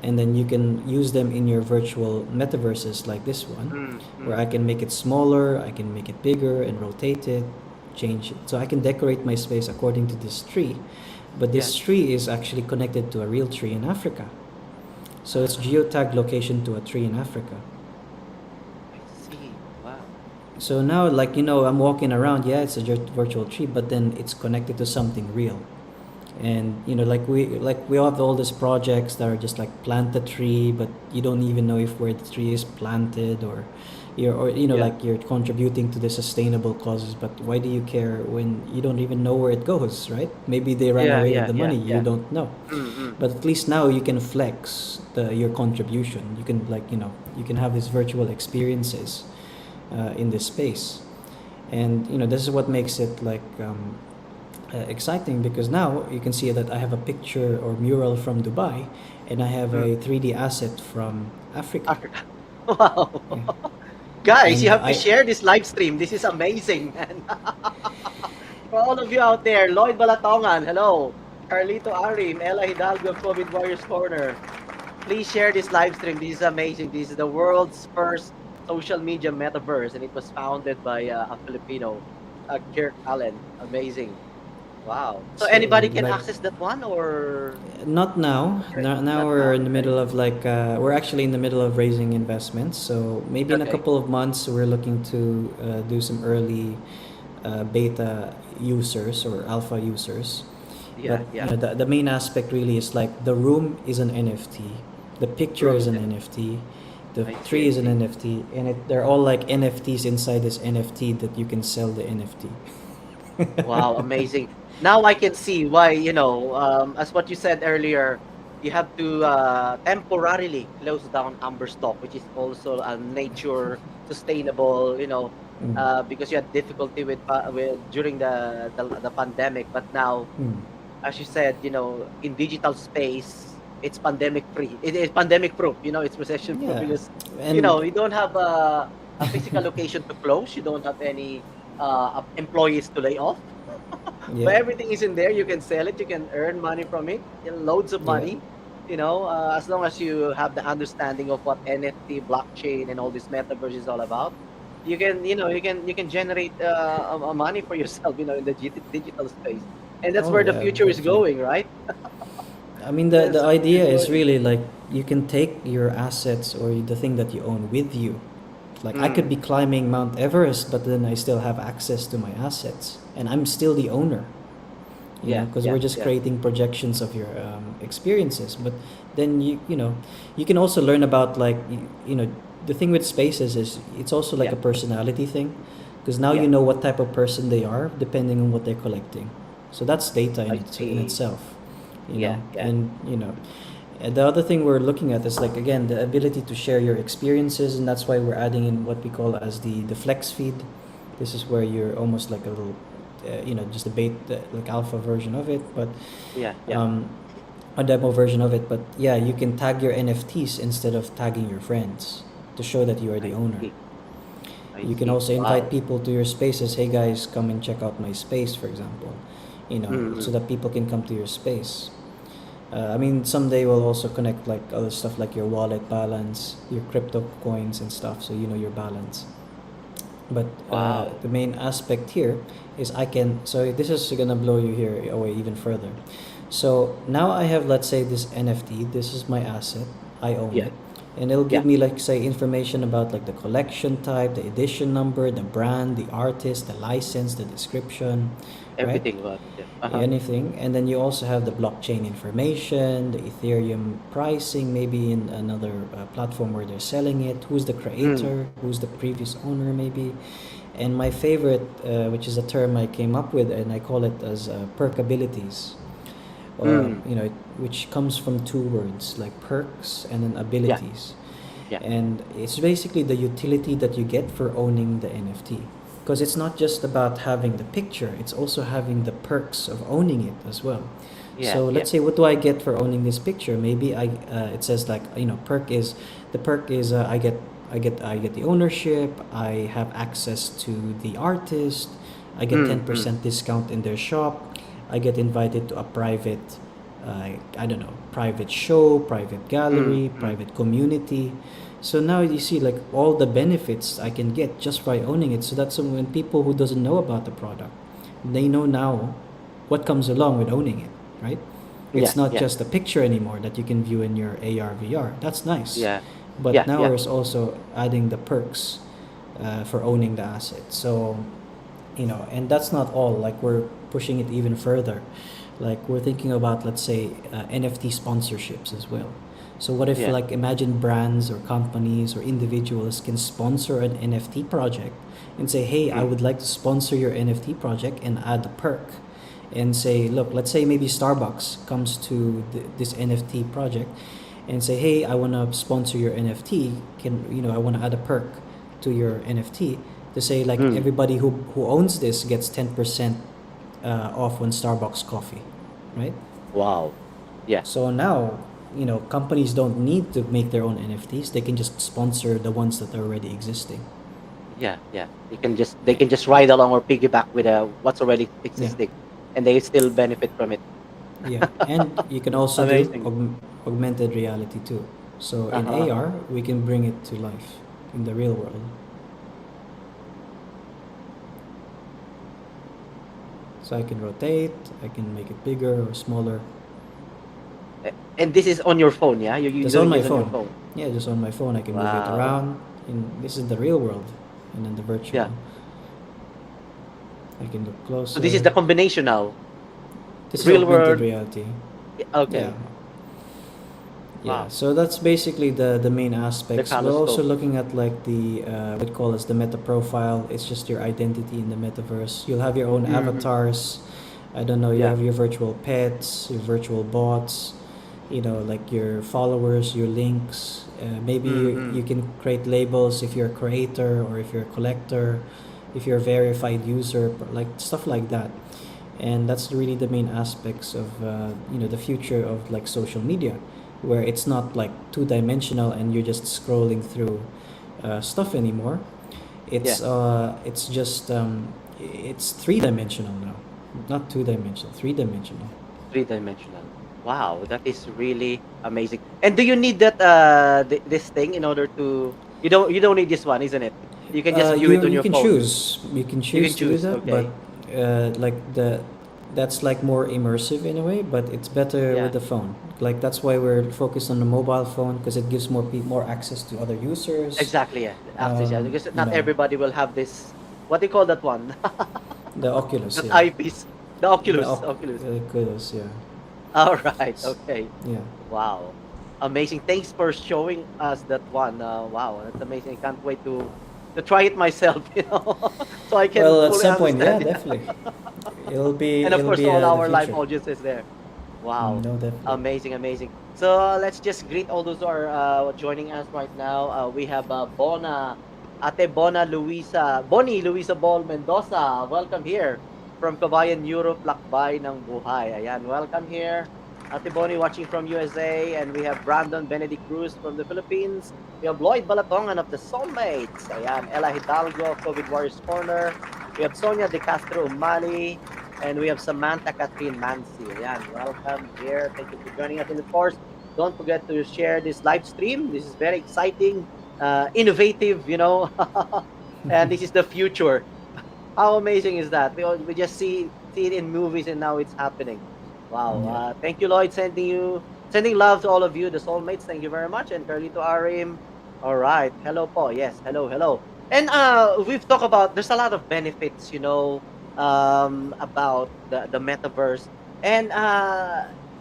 and then you can use them in your virtual metaverses like this one, where I can make it smaller, I can make it bigger and rotate it, change it. So I can decorate my space according to this tree, but this Yeah. tree is actually connected to a real tree in Africa. So it's geotagged location to a tree in Africa. I see. Wow. So now, like, I'm walking around, yeah, it's a virtual tree, but then it's connected to something real. And like we have all these projects that are just like plant a tree, but you don't even know if where the tree is planted, or Yeah. like you're contributing to the sustainable causes, but why do you care when you don't even know where it goes, right? Maybe they ran Yeah. away with Yeah. the Yeah. money, you Yeah. don't know. Mm-hmm. But at least now you can flex your contribution. You can, like, you can have these virtual experiences in this space. And this is what makes it like exciting, because now you can see that I have a picture or mural from Dubai, and I have a 3D asset from Africa. Africa. Wow. Yeah. Guys, you And have to share this live stream. This is amazing, man. For all of you out there, Lloyd Balatongan, hello. Carlito Arim, Ella Hidalgo of COVID Warriors Corner. Please share this live stream. This is amazing. This is the world's first social media metaverse, and it was founded by a Filipino, KIRCK Allen. Amazing. Wow. So So, anybody can like, access that one, or not now. Now not we're now? in the Okay. middle of like we're actually in the middle of raising investments. So maybe in a Okay. couple of months we're looking to do some early beta users or alpha users. Yeah, But yeah. the main aspect really is like the room is an NFT, the picture is an NFT, the I tree see, is an NFT, and they're all like NFTs inside this NFT that you can sell the NFT. Wow, amazing. Now I can see why, as what you said earlier, you have to temporarily close down Amber Stock, which is also a nature sustainable, Mm. because you had difficulty with during the pandemic. But now, Mm. as you said, in digital space, it's pandemic free. It is pandemic proof. It's recession proof Yeah, because and you don't have a physical location to close. You don't have any employees to lay off. But yeah, everything is in there. You can sell it. You can earn money from it. Loads of yeah. money. as long as you have the understanding of what NFT, blockchain, and all this metaverse is all about, you can generate money for yourself, in the digital space, and that's Oh where the yeah, future is definitely. going, right? I mean, the That's the future idea is is going. really like you can take your assets or the thing that you own with you. Like I could Mm, be climbing Mount Everest, but then I still have access to my assets, and I'm still the owner. yeah, Because yeah, we're just yeah, creating projections of your experiences. But then you can also learn about like the thing with spaces is it's also like yeah, a personality thing, because now yeah. you know what type of person they are depending on what they're collecting. So that's data I in see. itself, Yeah, yeah. and and the other thing we're looking at is like again the ability to share your experiences, and that's why we're adding in what we call as the flex feed. This is where you're almost like a little, just a like alpha version of it, but Yeah, yeah. um, a demo version of it. But yeah, you can tag your NFTs instead of tagging your friends to show that you are the I owner. see. I You can see. also invite Wow. people to your spaces. Hey guys, come and check out my space, for example. So Mm-mm. that people can come to your space. I mean, someday we'll also connect like other stuff like your wallet balance, your crypto coins and stuff, so you know your balance. But Wow. the main aspect here is I can. So this is gonna blow you here away even further. So now I have, let's say, this NFT. This is my asset. I own Yeah, it, and it'll yeah. give me like say information about like the collection type, the edition number, the brand, the artist, the license, the description, right? Everything about it. Yeah. Uh-huh. Anything. And then you also have the blockchain information, the Ethereum pricing, maybe in another platform where they're selling it, who's the Mm. creator, who's the previous owner, maybe. And my favorite, which is a term I came up with, and I call it as perk abilities, Mm. which comes from two words like perks and then Yeah, abilities. yeah. And it's basically the utility that you get for owning the NFT, because it's not just about having the picture, it's also having the perks of owning it as well. Yeah, So yeah. let's say, what do I get for owning this picture? Maybe it says like, perk is I get the ownership, I have access to the artist, I get Mm, mm, 10% discount in their shop, I get invited to a private, I don't know, private show, private mm, gallery, mm. private community. So now you see like all the benefits I can get just by owning it. So that's when people who doesn't know about the product, they know now what comes along with owning it, right? Yeah, It's not yeah, just a picture anymore that you can view in your AR VR. That's nice. yeah, But yeah, now yeah. we're also adding the perks for owning the asset. So, and that's not all. Like we're pushing it even further. Like we're thinking about, let's say, NFT sponsorships as well. So what if, Yeah. like, imagine brands or companies or individuals can sponsor an NFT project and say, hey, I Mm, would like to sponsor your NFT project and add a perk and say, look, let's say maybe Starbucks comes to this NFT project and say, hey, I want to sponsor your NFT. I want to add a perk to your NFT to say like mm. everybody who owns this gets 10% off on Starbucks coffee, right? Wow. Yeah, So now, companies don't need to make their own NFTs. They can just sponsor the ones that are already existing. yeah, yeah. They can just ride along or piggyback with what's already Yeah, existing, and they still benefit from it. yeah. And you can also do Amazing. augmented reality too. So in Uh-huh. AR, we can bring it to life in the real world. So I can rotate, I can make it bigger or smaller. And this is on your phone, yeah? You're Just on doing my this on your phone. phone. Yeah, just on my phone. I can move it Wow. around. And this is the real world. And then the Yeah. virtual. I can look So this is closer. the combination now. This is Real augmented world. reality. Yeah. Okay. Yeah. Wow. So that's basically the main The aspects. We're also Caloscope. looking at like the what we call as the meta profile. It's just your identity in the metaverse. You'll have your own Mm-hmm. avatars. I don't know, you Yeah. have your virtual pets, your virtual bots, like your followers, your links. Maybe Mm-hmm. you can create labels if you're a creator or if you're a collector, if you're a verified user, like stuff like that. And that's really the main aspects of the future of like social media, where it's not like two-dimensional and you're just scrolling through stuff anymore. Yeah. It's just it's three-dimensional now, not two-dimensional, three-dimensional. Three-dimensional. Wow, that is really amazing. And do you need that this thing in order to you don't need this one, isn't it? You can just view it on You your can phone. choose. You can You can choose to do choose. that, but Okay. like that's like more immersive in a way. But it's better Yeah. with the phone. Like that's why we're focused on the mobile phone because it gives more access to other users. Exactly. Yeah. After yeah, because You not know, everybody will have this. What do you call that one? the Oculus, That yeah. eyepiece. The The Oculus. Oculus. Oculus, yeah. All right. S- Okay. Yeah. Wow. Amazing. Thanks for showing us that one. Wow, that's amazing. I can't wait to try it myself, so I can Well, at fully some point, yeah, understand it. definitely. And of It'll course, be all the our live future. audiences there. Wow. No, definitely. Amazing, amazing. So let's just greet all those who are joining us right now. We have Ate Bona Luisa, Bonnie Luisa Ball Mendoza. Welcome here from Kabayan Europe, Lakbay ng Buhay. Ayan, welcome here. Ate Bonnie watching from USA. And we have Brandon Benedict Cruz from the Philippines. We have Lloyd Balatongan of the Soulmates. Ayan, Ella Hidalgo of COVID Warriors Corner. We have Sonia De Castro Umali. And we have Samantha Catherine Mansi. Ayan, welcome here. Thank you for joining us. And of course, don't forget to share this live stream. This is very exciting, innovative, and this is the future. How amazing is that? We just see it in movies and now it's happening. Wow. Yeah. Thank you, Lloyd. Sending love to all of you, the soulmates. Thank you very much. And Carlito Arim. All right. Hello po. Yes. Hello. Hello. And we've talked about there's a lot of benefits, about the metaverse. And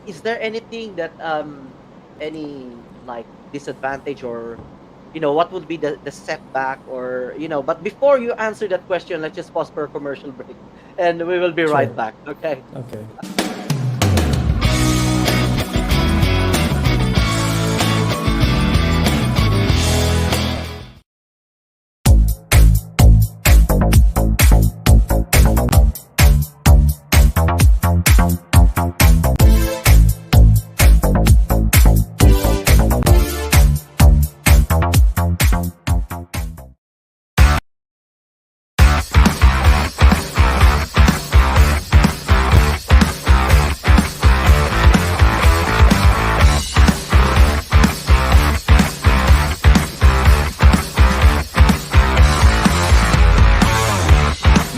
is there anything that any like disadvantage or what would be the setback or but before you answer that question, let's just pause for a commercial break and we will be Sure. right back. Okay. Okay.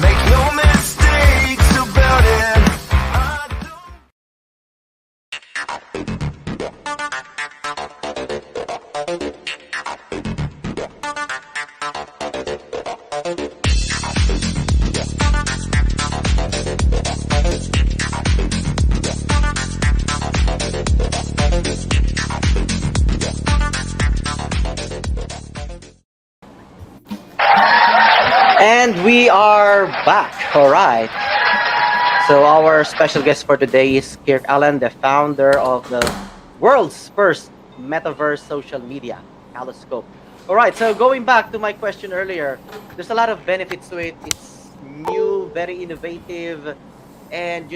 Make no mistakes about it. I don't And we are back. All right. So our special guest for today is Kirk Allen, the founder of the world's first metaverse social media, Caloscope. All right. So going back to my question earlier, there's a lot of benefits to it. It's new, very innovative, and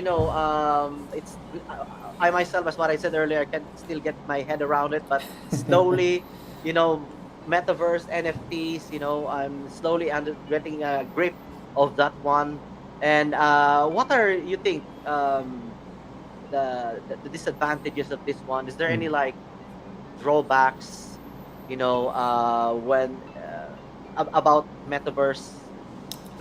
it's I myself, as what I said earlier, I can still get my head around it, but slowly, you know, metaverse, NFTs, I'm slowly getting a grip of that one. And what are you think the disadvantages of this one? Is there any like drawbacks, when about metaverse?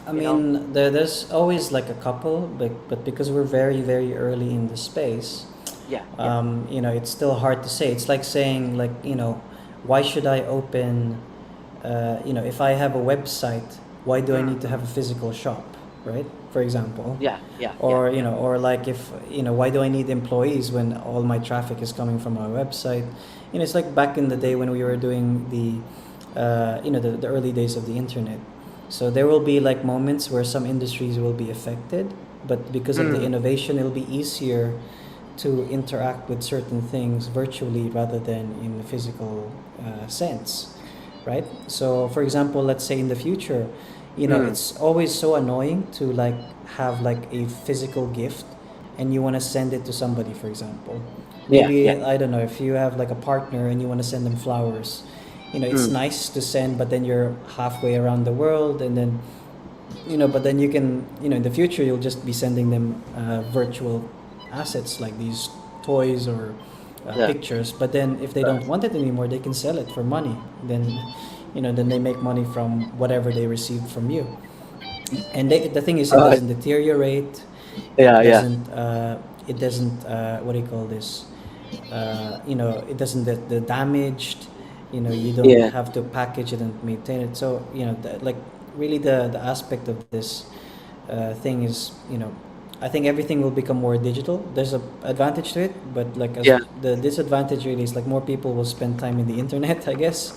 I You know, mean, there's always like a couple, but because we're very, very early in the space, yeah, yeah. it's still hard to say. It's like saying, like, why should I open, if I have a website, why do I need to Mm, have a physical shop, right? For example. yeah, yeah, yeah, Or, yeah. or like if, why do I need employees when all my traffic is coming from our website? It's like back in the day when we were doing the early days of the internet. So there will be like moments where some industries will be affected, but because of the Mm, innovation, it'll be easier to interact with certain things virtually rather than in the physical sense, right? So, for example, let's say in the future, mm, it's always so annoying to like have like a physical gift and you want to send it to somebody, for example. yeah, Maybe, yeah. I don't know, if you have like a partner and you want to send them flowers, it's Mm, nice to send, but then you're halfway around the world, and then, but then you can, in the future, you'll just be sending them virtual assets like these toys or Yeah. pictures. But then if they don't want it anymore, they can sell it for money. Then, then they make money from whatever they received from you. And the thing is, it Uh, doesn't deteriorate. yeah, It yeah, doesn't. It doesn't. What do you call this? It doesn't get the damaged. You don't yeah. have to package it and maintain it. So like really the aspect of this thing is, I think everything will become more digital. There's a advantage to it, but like Yeah. the disadvantage really is like more people will spend time in the internet, I guess.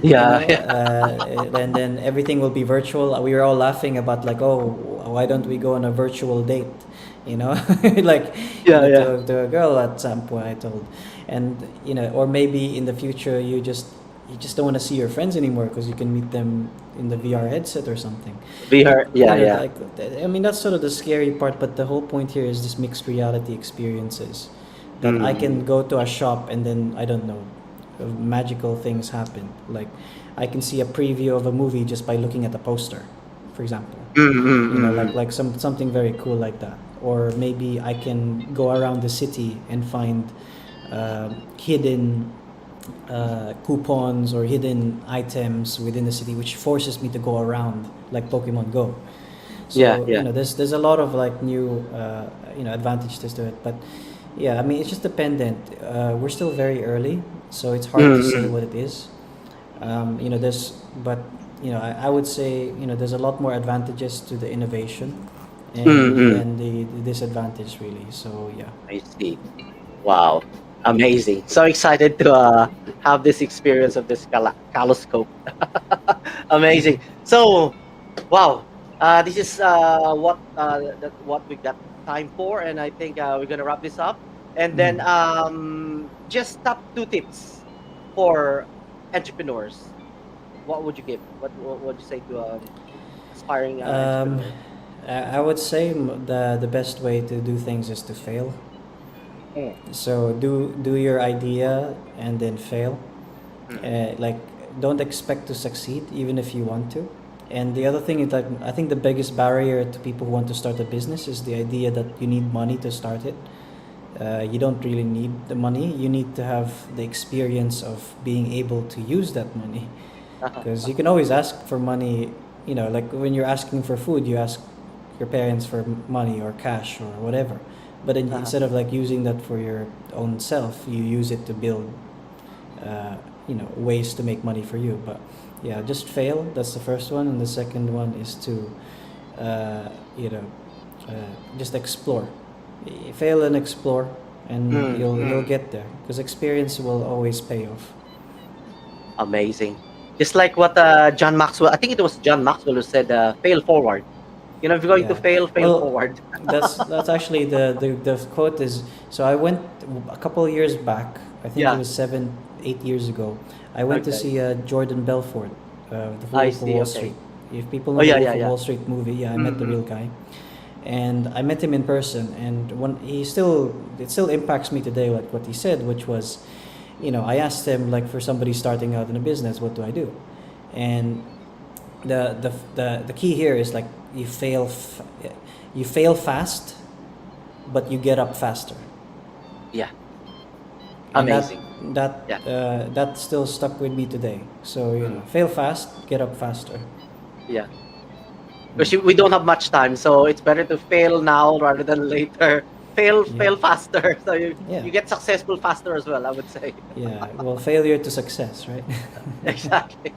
Yeah, yeah. And then everything will be virtual. We were all laughing about like, oh, why don't we go on a virtual date? Like Yeah, yeah. to a girl at some point I told, and or maybe in the future you just don't want to see your friends anymore because you can meet them in the VR headset or something. We heard. Yeah, yeah. Like I mean that's sort of the scary part, but the whole point here is this mixed reality experiences that I can go to a shop and then I don't know, magical things happen. Like I can see a preview of a movie just by looking at the poster, for example. Like something very cool like that. Or maybe I can go around the city and find hidden coupons or hidden items within the city, which forces me to go around like Pokemon Go. So Yeah, yeah. there's a lot of like new advantages to it, but yeah, I mean it's just dependent. We're still very early, so it's hard to say what it is. There's but I would say there's a lot more advantages to the innovation and the disadvantage really. So yeah. I see. Wow, amazing! So excited to have this experience of this caloscope. Amazing. So, wow, this is what we got time for, and I think we're gonna wrap this up. And then just top 2 tips for entrepreneurs. What would you give? What would you say to aspiring Um, entrepreneur? I would say the best way to do things is to fail. Mm, So do your idea and then fail. Like don't expect to succeed even if you want to. And the other thing is that I think the biggest barrier to people who want to start a business is the idea that you need money to start it. You don't really need the money. You need to have the experience of being able to use that money. Because you can always ask for money, like when you're asking for food, you ask your parents for money or cash or whatever. But then instead of like using that for your own self, you use it to build, ways to make money for you. But yeah, just fail. That's the first one, and the second one is to, uh, you know, just explore. Fail and explore, and you'll get there. Because experience will always pay off. Amazing. Just like what John Maxwell, I think it was John Maxwell who said, fail forward. If you're going to Yeah. fail Well, forward. that's actually the quote is. So I went a couple of years back. I think Yeah. it was 7-8 years ago. I went to Okay. see Jordan Belfort, the I Wolf of see, Wall okay. Street. If people Oh, know yeah, the yeah, Wolf of yeah. Wall Street movie, yeah, I met the real guy, and I met him in person. And when it still impacts me today, like what he said, which was, I asked him like for somebody starting out in a business, what do I do? And the key here is like you fail fast, but you get up faster. Yeah. And Amazing. that still stuck with me today. So fail fast, get up faster. Yeah. Because we don't have much time, so it's better to fail now rather than later. Fail Yeah. faster, so Yeah. you get successful faster as well, I would say. Yeah, well, failure to success, right? Exactly.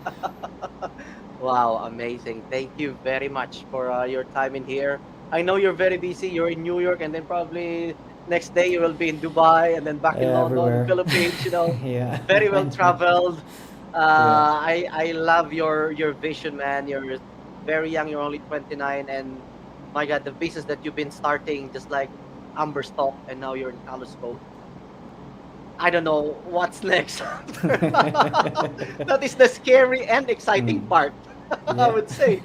Wow, amazing. Thank you very much for your time in here. I know you're very busy. You're in New York, and then probably next day you will be in Dubai, and then back in Yeah, London, everywhere. Philippines. Yeah. Very well traveled. Yeah. I love your vision, man. You're very young. You're only 29, and my God, the business that you've been starting, just like Amber Stock, and now you're in Telescope. I don't know what's next. That is the scary and exciting part, I Yeah. would say.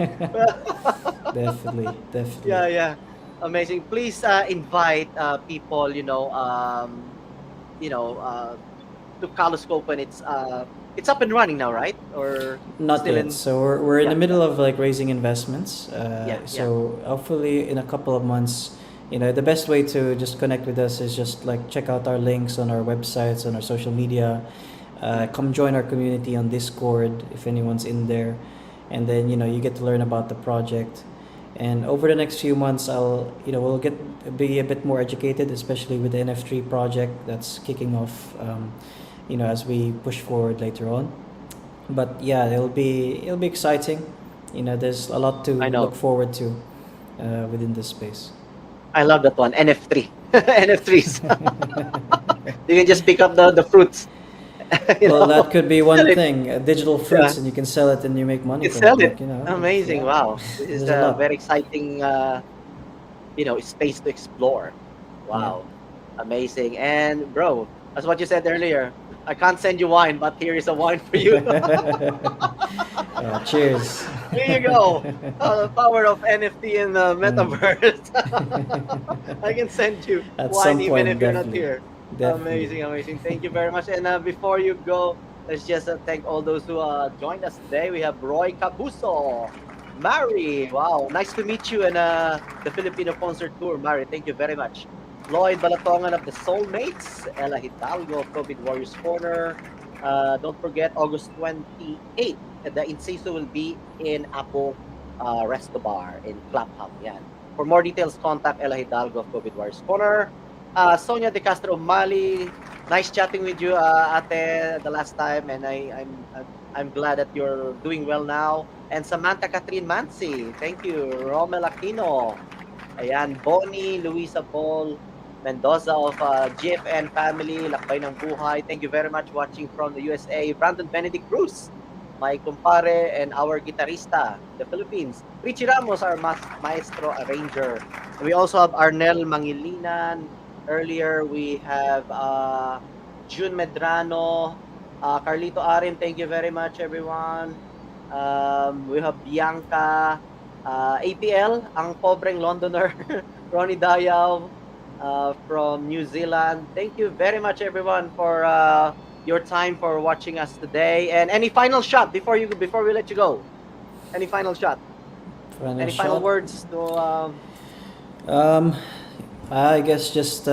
Definitely. Yeah, yeah, amazing. Please invite people, to Telescope when it's up and running now, right? Or Not still yet. in? So we're in Yeah, the middle of like raising investments. yeah, yeah. So hopefully in a couple of months, the best way to just connect with us is just like check out our links on our websites, on our social media. Come join our community on Discord if anyone's in there, and then you get to learn about the project. And over the next few months, we'll be a bit more educated, especially with the NF3 project that's kicking off. As we push forward later on. But yeah, it'll be exciting. There's a lot to I know. look forward to within this space. I love that one. NF3. NF3s. You can just pick up the fruits. Well, that could be one Sell it. thing, digital fruits, Yeah. and you can sell it and you make money You from sell it. it. Amazing. yeah. Wow. This is There's a a lot. very exciting space to explore. Wow. Amazing. And bro, that's what you said earlier. I can't send you wine, but here is a wine for you. Yeah, cheers. Here you go. The power of NFT and the metaverse. I can send you At wine some even point, if you're not definitely. here. Definitely. Amazing, amazing. Thank you very much. And before you go, let's just thank all those who joined us today. We have Roy Cabuso, Mary. Wow, nice to meet you in the Filipino concert tour, Mary. Thank you very much. Lloyd Balatongan of the Soulmates, Ella Hidalgo of COVID Warriors Corner. Don't forget, August 28th, the Inciso will be in Apo Resto Bar in Clubhouse. Yan. For more details, contact Ella Hidalgo of COVID Warriors Corner. Sonia De Castro of Mali, nice chatting with you, Ate, the last time, and I'm glad that you're doing well now. And Samantha Catherine Mansi, thank you. Romel Aquino, ayan, Bonnie, Luisa Paul, Mendoza of GFN family, Lakbay ng Buhay. Thank you very much watching from the USA. Brandon Benedict Cruz, my kumpare and our guitarista, the Philippines. Richie Ramos, our maestro arranger. And we also have Arnel Mangilinan. Earlier, we have June Medrano, Carlito Arim. Thank you very much, everyone. We have Bianca, APL, ang pobreng Londoner, Ronnie Dayaw, from New Zealand. Thank you very much, everyone, for your time for watching us today. And any final shot before we let you go? Any final shot? Any final words to? I guess just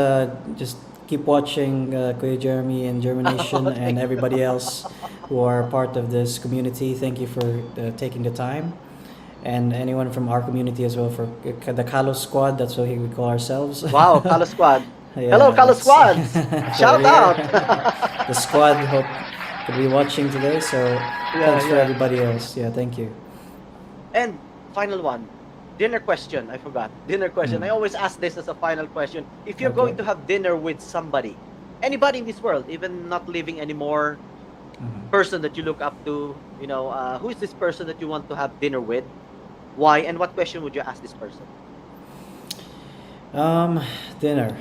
keep watching Kuya Jeremy and JhermiNATION and everybody else who are part of this community. Thank you for taking the time. And anyone from our community as well, for the Kalos Squad, that's what we call ourselves. Wow, Kalos Squad. Yeah, Hello, Kalos that's- Squad. Shout we're out. here. The squad hope to be watching today, so thanks for yeah. everybody else. Yeah, thank you. And final one, dinner question. I forgot. Dinner question. I always ask this as a final question. If you're Okay. going to have dinner with somebody, anybody in this world, even not living anymore, person that you look up to, who is this person that you want to have dinner with? Why? And what question would you ask this person? Dinner.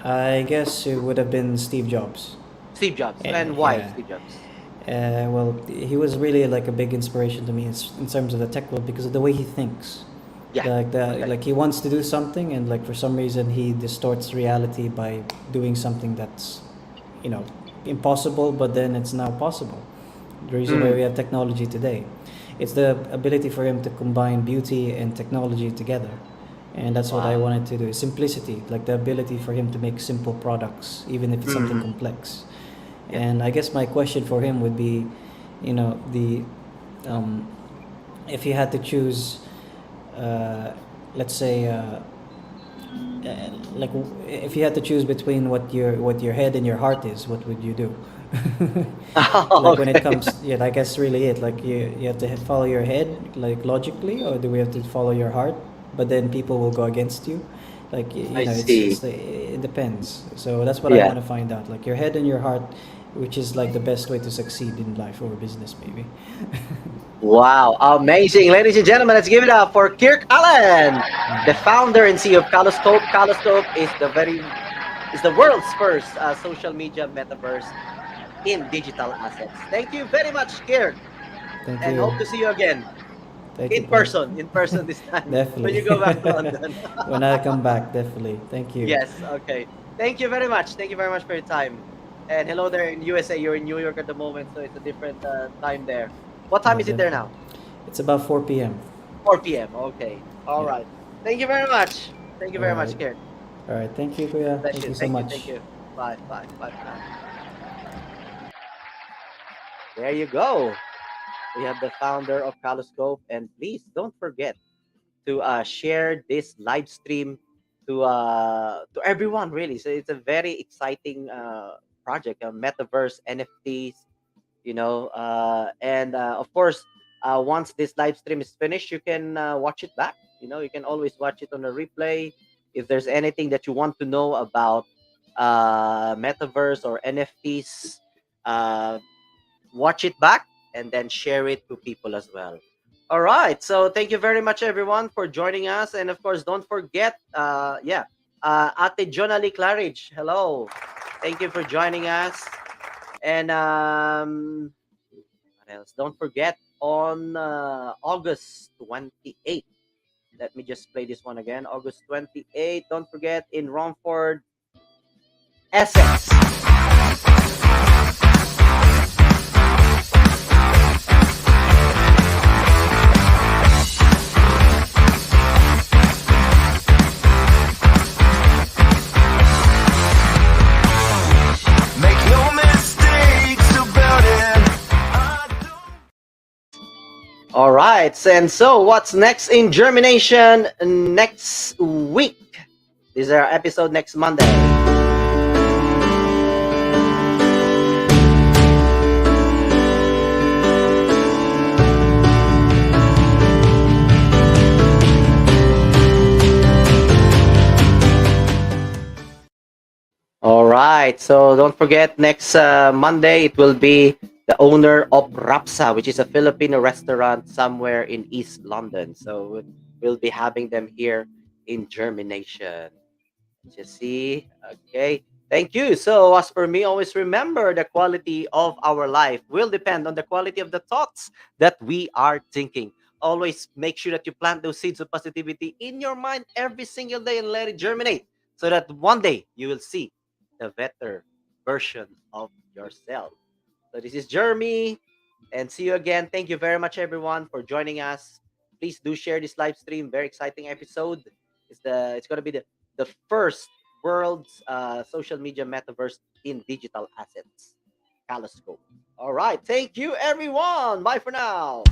I guess it would have been Steve Jobs. Steve Jobs. Yeah, And why yeah. Steve Jobs? Well, he was really like a big inspiration to me in terms of the tech world because of the way he thinks. Yeah. Like he wants to do something, and like for some reason he distorts reality by doing something that's, impossible, but then it's now possible. The reason why we have technology today, it's the ability for him to combine beauty and technology together, and that's what I Wow. wanted to do. Simplicity, like the ability for him to make simple products, even if it's something complex. And I guess my question for him would be, if he had to choose, let's say, if you had to choose between what your head and your heart is, what would you do? Like when it comes, I guess really it. Like you have to follow your head, like logically, or do we have to follow your heart? But then people will go against you. Like I see. it depends. So that's what I Yeah. want to find out. Like your head and your heart, which is like the best way to succeed in life or business, maybe. Wow, amazing. Ladies and gentlemen, let's give it up for Kirk Allen, the founder and CEO of Caloscope. Caloscope is the world's first social media metaverse in digital assets. Thank you very much, Kirk, Thank and you. hope to see you again Thank in you, Paul. person this time. Definitely. When you go back to London. When I come back, definitely. Thank you. Yes, okay. Thank you very much. Thank you very much for your time. And hello there in USA. You're in New York at the moment, so it's a different time there. What time is it there now? It's about 4 p.m. 4 p.m. Okay. All Yeah. right. Thank you very much. Thank you very much, Alright. Kirk. Alright. Thank you, Kuya. Bless Thank you. you so Thank you. much. Thank you. Bye. Bye. Bye for now. There you go. We have the founder of Caloscope, and please don't forget to share this live stream to everyone. Really, so it's a very exciting project. Metaverse, NFTs, and of course, once this live stream is finished, you can watch it back. You can always watch it on a replay. If there's anything that you want to know about metaverse or NFTs, uh, watch it back and then share it to people as well. All right. So thank you very much, everyone, for joining us. And of course, don't forget, Ate Jonali Claridge. Hello. Thank you for joining us. And what else? Don't forget on August 28th. Let me just play this one again. August 28th. Don't forget in Romford, Essex. Make no mistakes about it. I don't All right. And so what's next in Germination next week? This is our episode next Monday. All right. So don't forget, next Monday, it will be the owner of Rapsa, which is a Filipino restaurant somewhere in East London. So we'll be having them here in Germination. You see? Okay. Thank you. So as for me, always remember the quality of our life will depend on the quality of the thoughts that we are thinking. Always make sure that you plant those seeds of positivity in your mind every single day and let it germinate so that one day you will see the better version of yourself. So this is Jeremy, and see you again. Thank you very much, everyone, for joining us. Please do share this live stream. Very exciting episode. It's going to be the first world's social media metaverse in digital assets. Caloscope. All right. Thank you, everyone. Bye for now.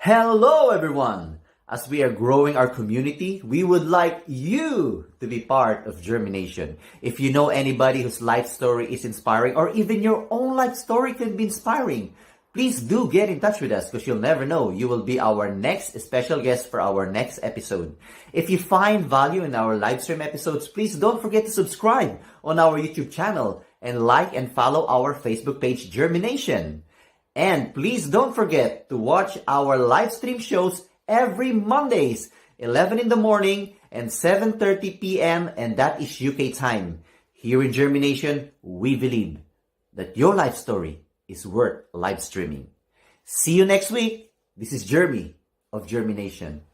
Hello everyone! As we are growing our community, we would like you to be part of Germination. If you know anybody whose life story is inspiring or even your own life story can be inspiring, please do get in touch with us because you'll never know. You will be our next special guest for our next episode. If you find value in our live stream episodes, please don't forget to subscribe on our YouTube channel and like and follow our Facebook page Germination. And please don't forget to watch our live stream shows every Mondays, 11 in the morning and 7:30 p.m. and that is UK time. Here in Germination, we believe that your life story is worth live streaming. See you next week. This is Jeremy of Germination.